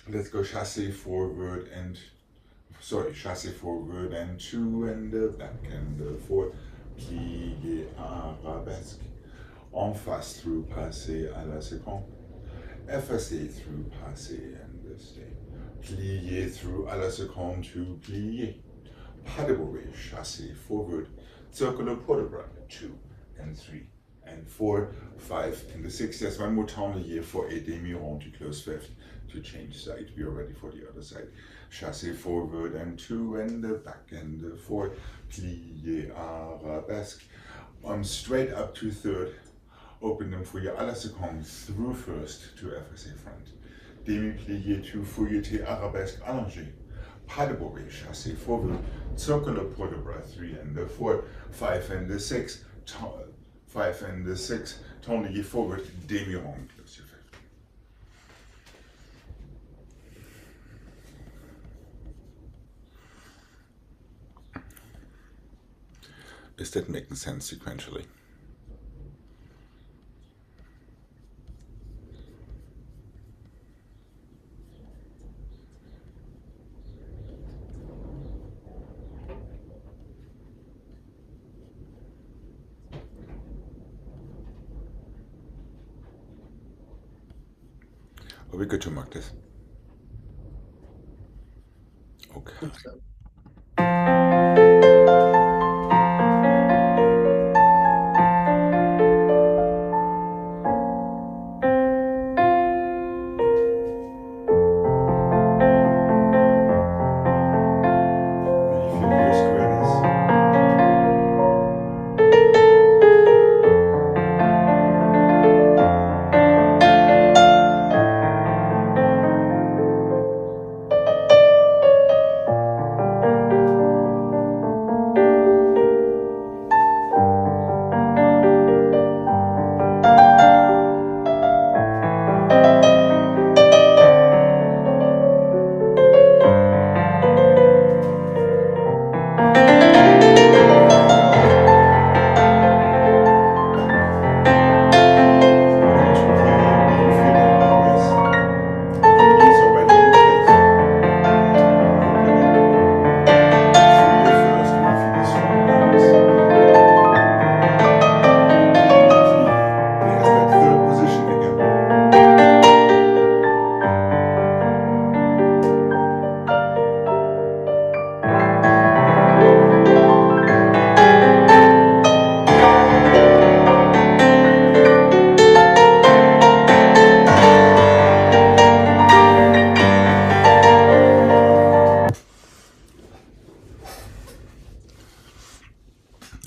Let's go chassé forward and chassé forward and 2 and back and 4. Plié arabesque. En face through passé à la seconde. Effacé through passé and stay. Plié through à la seconde to plié. Pas de bourrée, chassé forward. Circular port-de-bras 2 and 3 and 4, 5 and 6. There's one more temps here for a demi-rond to close fifth. To change side, we are ready for the other side. Chassé forward and 2 and back and 4. Plié arabesque. Straight up to third. Open them for your à la seconde through first to effacé front. Demi-plié to fouilleté arabesque allongé. Pas de bourrée, chassé forward. Circular port-de-bras 3 and 4. 5 and 6. 5 and 6. Tournier forward. Demi-rond. Close your fifth. Is that making sense sequentially? Are we good to mark this? Okay.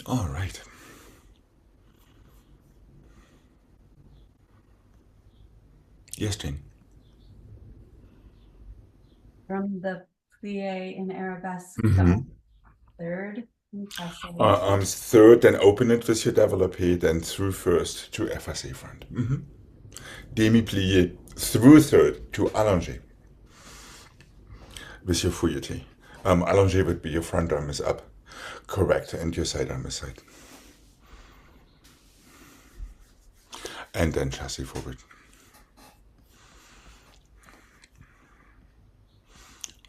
All right. Yes, Jane. From the plie in arabesque third. Third, then open it with your développé, then through first to effacé front. Demi-plié through third to allongé with your fouilleté. Allongé would be your front arm is up. Correct, and your sidearm is side. And then chassis forward.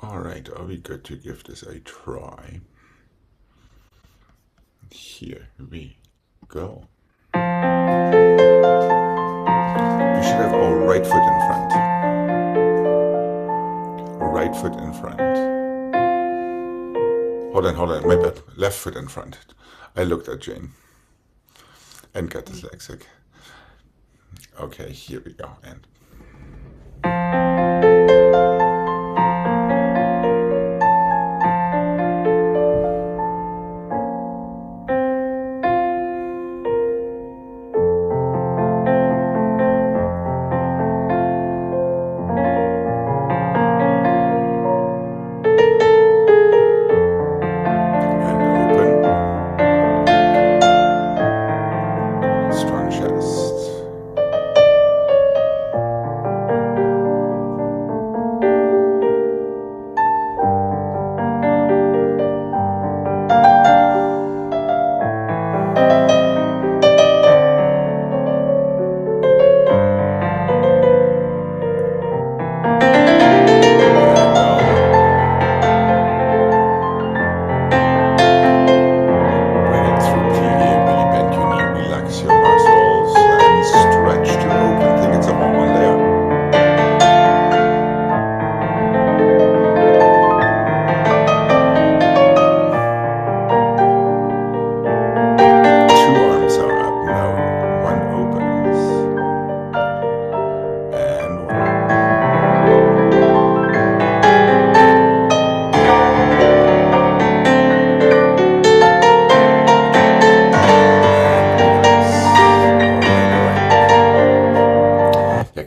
All right, are we good to give this a try? Here we go. We should have our right foot in front. Right foot in front. Hold on, my bad. Left foot in front. I looked at Jane and got dyslexic. Okay, here we go. And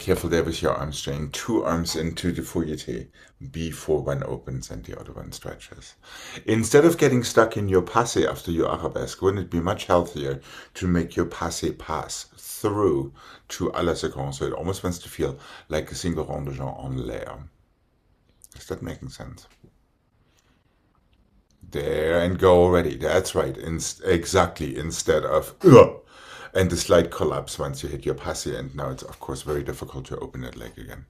careful there with your arm strain. 2 arms into the fourrière before one opens and the other one stretches. Instead of getting stuck in your passé after your arabesque, wouldn't it be much healthier to make your passé pass through to à la seconde, so it almost wants to feel like a single rond de jambe en l'air? Is that making sense? There, and go already. That's right. Exactly. Instead of and the slight collapse once you hit your passé, and now it's of course very difficult to open that leg again.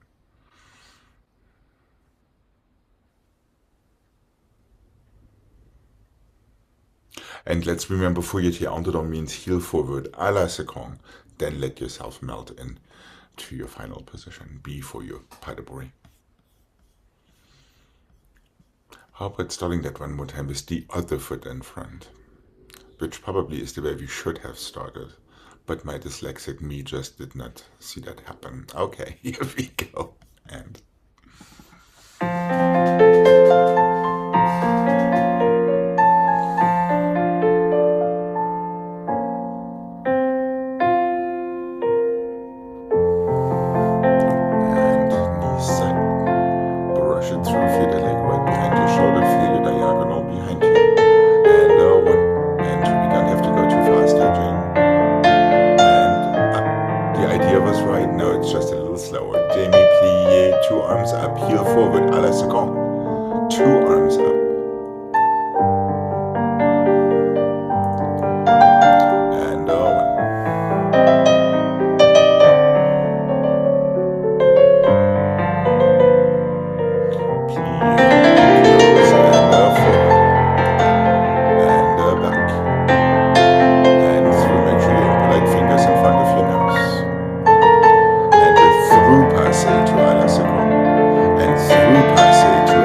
And let's remember, fourrière endedans means heel forward à la seconde, then let yourself melt in to your final position, B for your pas de bourrée. How about starting that one more time with the other foot in front, which probably is the way we should have started, but my dyslexic me just did not see that happen. Okay, here we go. And knee side. Brush it through, feel the leg right behind your shoulder, feel your diagonal behind you. And 1 and 2. We don't have to go too fast here, Jane. The idea was right. No, it's just a little slower. Jamie, plié, 2 arms up, heel forward, à la seconde. 2 arms up. And 1. Plié, close, and forward. And back. And through, make sure you have polite fingers in front of your nose. Through passé to à la seconde, and through passé to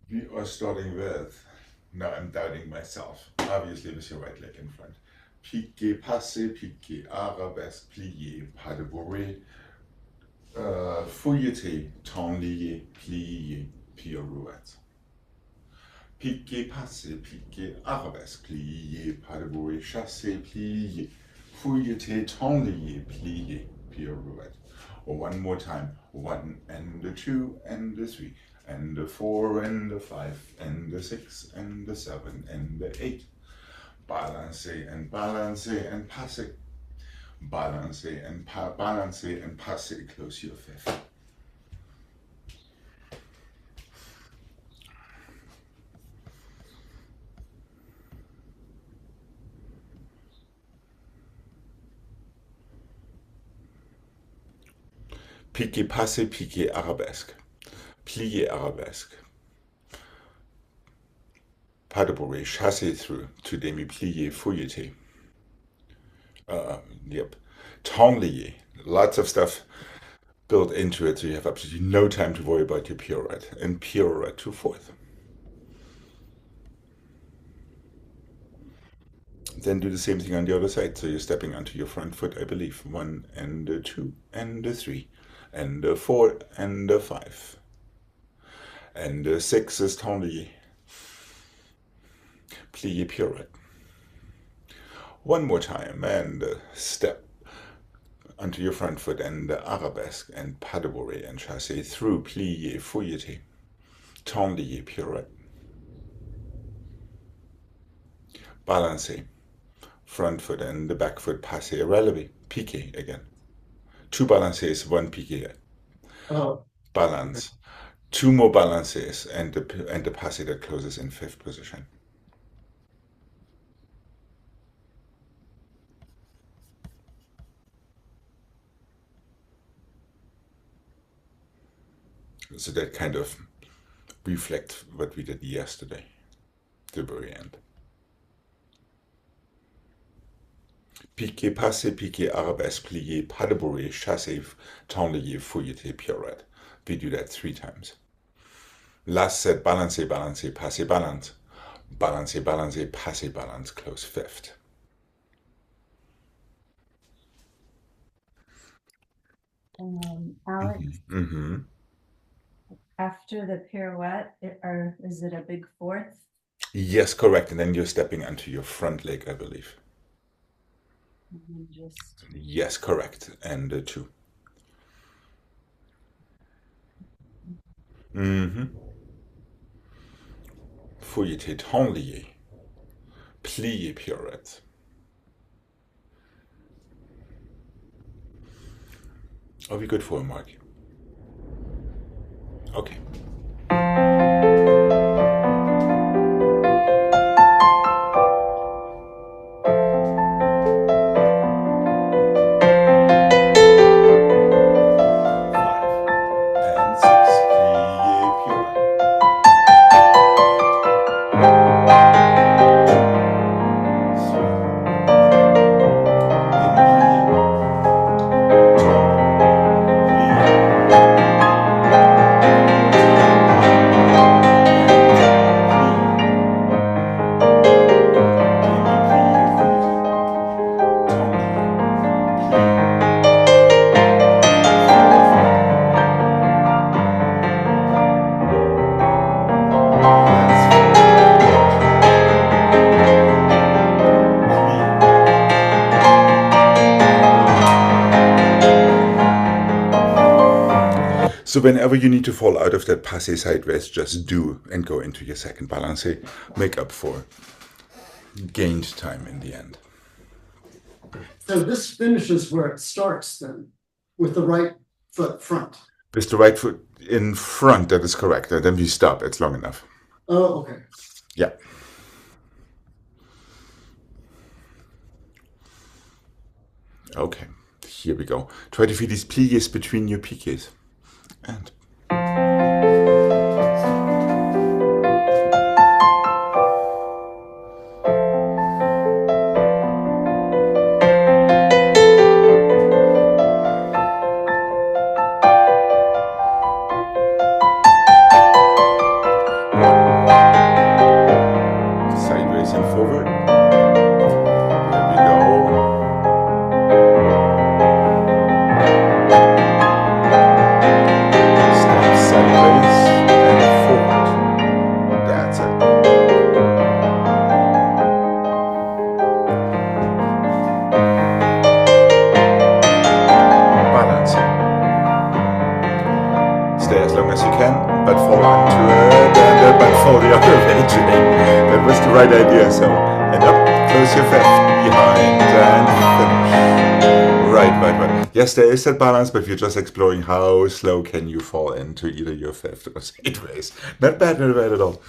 We are starting with, now I'm doubting myself, obviously with your right leg in front. Piqué, passé, piqué, arabesque, plié, pas de bourrée, fouilleté, tenlié, plié, pirouette. Piqué, passé, piqué, arabesque, plié, pas de bourrée, chassé, plié, fouilleté, tenlié, plié, pirouette. Or one more time, 1 and a 2 and a 3 and a 4 and a 5 and a 6 and a 7 and a 8. Balance and balance and pass it. Balance and balance and pass it. Close your fifth. Piqué, passé, piqué, arabesque. Plié, arabesque. Pas de bourrée, chassé through, to demi plié, fouilleté. Yep. Tenlié, lots of stuff built into it, so you have absolutely no time to worry about your pirouette. And pirouette to fourth. Then do the same thing on the other side. So you're stepping onto your front foot, I believe. 1 and a 2 and a 3 and a 4 and a 5. And a 6 is tendu. Plié pirouette. One more time and step onto your front foot and arabesque and pas de bourrée and chassé through plié fouilleté. Tendu pirouette. Balancé. Front foot and the back foot passé relevé. Piqué again. 2 balancés, 1 piqué. Oh, Balance. 2 more balancés and the passé that closes in 5th position. So that kind of reflects what we did yesterday, the very end. Piqué, passé, piqué, arabesque, plié, pas de bourrée, chassé, tendu, fouilleté, pirouette. We do that 3 times. Last set, balancé, balancé, passé, balance. Balancé, balancé, passé, balance, close 5th. Alex, Mm-hmm. after the pirouette, or is it a big fourth? Yes, correct. And then you're stepping onto your front leg, I believe. And then just Yes, correct. And 2. Mm-hmm. Fouilleté, tendu, plié, pirouette. Are we good for a mark? Okay. So whenever you need to fall out of that passé sideways, just do and go into your second balancé. Make up for gained time in the end. so this finishes where it starts then, with the right foot front. With the right foot in front, that is correct. And then we stop. It's long enough. Oh, okay. Yeah. Okay, here we go. Try to feel these pliés between your piqués. And one, but fall onto it, and but fall the other way, Jane. That was the right idea. So, and up, close your fifth, behind, and finish. Right. Yes, there is that balance, but we're just exploring how slow can you fall into either your fifth or sideways. Not bad at all.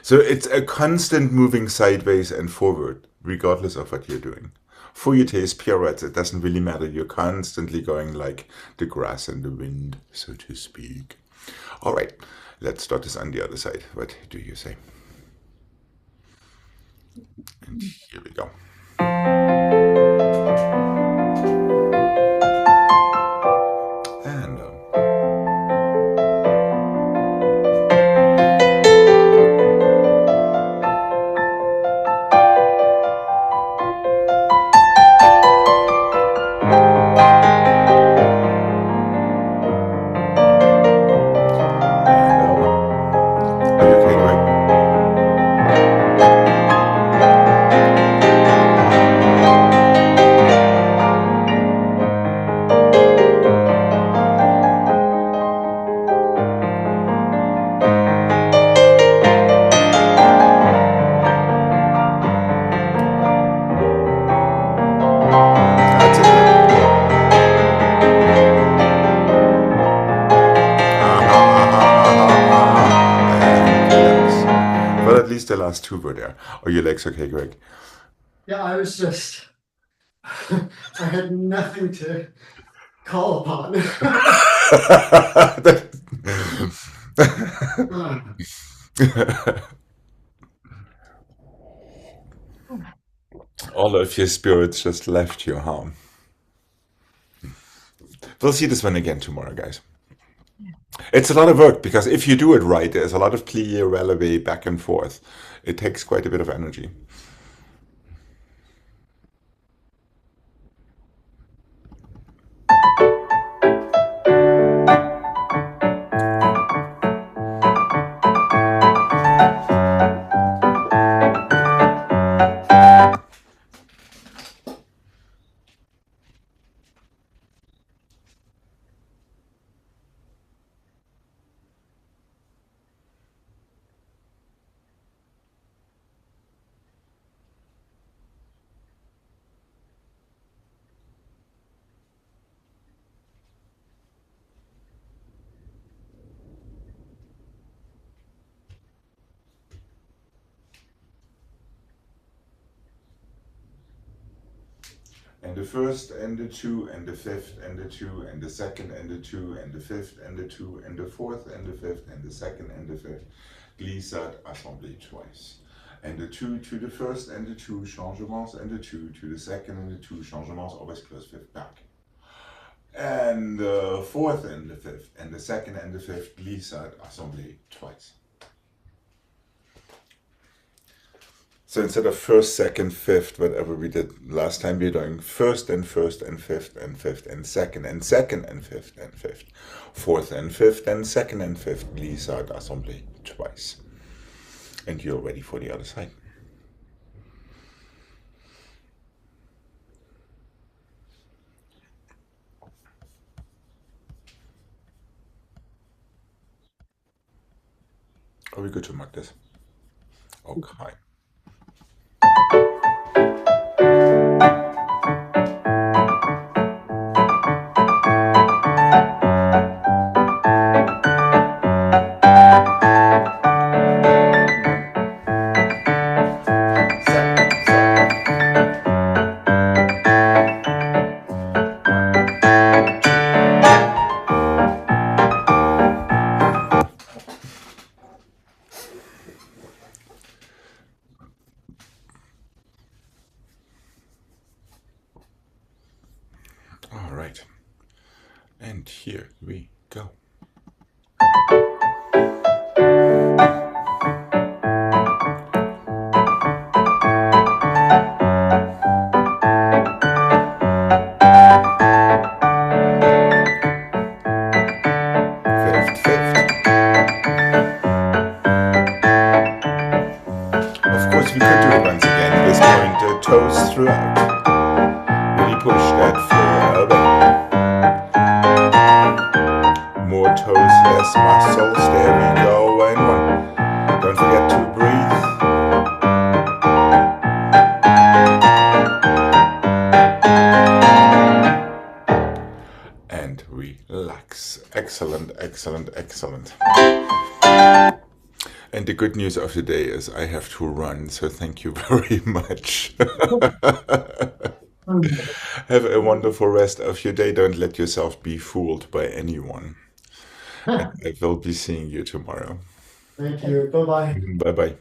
So it's a constant moving sideways and forward, regardless of what you're doing. Fouettés, pirouettes, it doesn't really matter. You're constantly going like the grass and the wind, so to speak. All right, let's start this on the other side. What do you say? And here we go. And are you okay, Greg? That's it. And relax. Well, at least the last two were there. Are your legs okay, Greg? Yeah, I was just, I had nothing to call upon. All of your spirits just left you, huh? We'll see this one again tomorrow, guys. It's a lot of work because if you do it right, there's a lot of plie, releve, back and forth. It takes quite a bit of energy. And the first and the two and the fifth and the two and the second and the two and the fifth and the two and the fourth and the fifth and the second and the fifth. Glissade, assemblée twice. And the two to the first and the two changements and the two to the second and the two changements, always close fifth back. And the fourth and the fifth and the second and the fifth, glissade, assemblée twice. So instead of first, second, fifth, whatever we did last time, we're doing first and fifth and fifth and second and second and fifth, fourth and fifth and second and fifth, glissade, assemblée twice. And you're ready for the other side. Are we good to mark this? Okay. All right. And here we go. Fifth, fifth. Of course, we could do it once again. This point, toes throughout. Really push that floor away. less muscles. There we go. And one. Don't forget to breathe. And relax. Excellent, excellent, excellent. And the good news of the day is I have to run, so thank you very much. Have a wonderful rest of your day. Don't let yourself be fooled by anyone. I will be seeing you tomorrow. Thank you. Bye bye. Bye bye.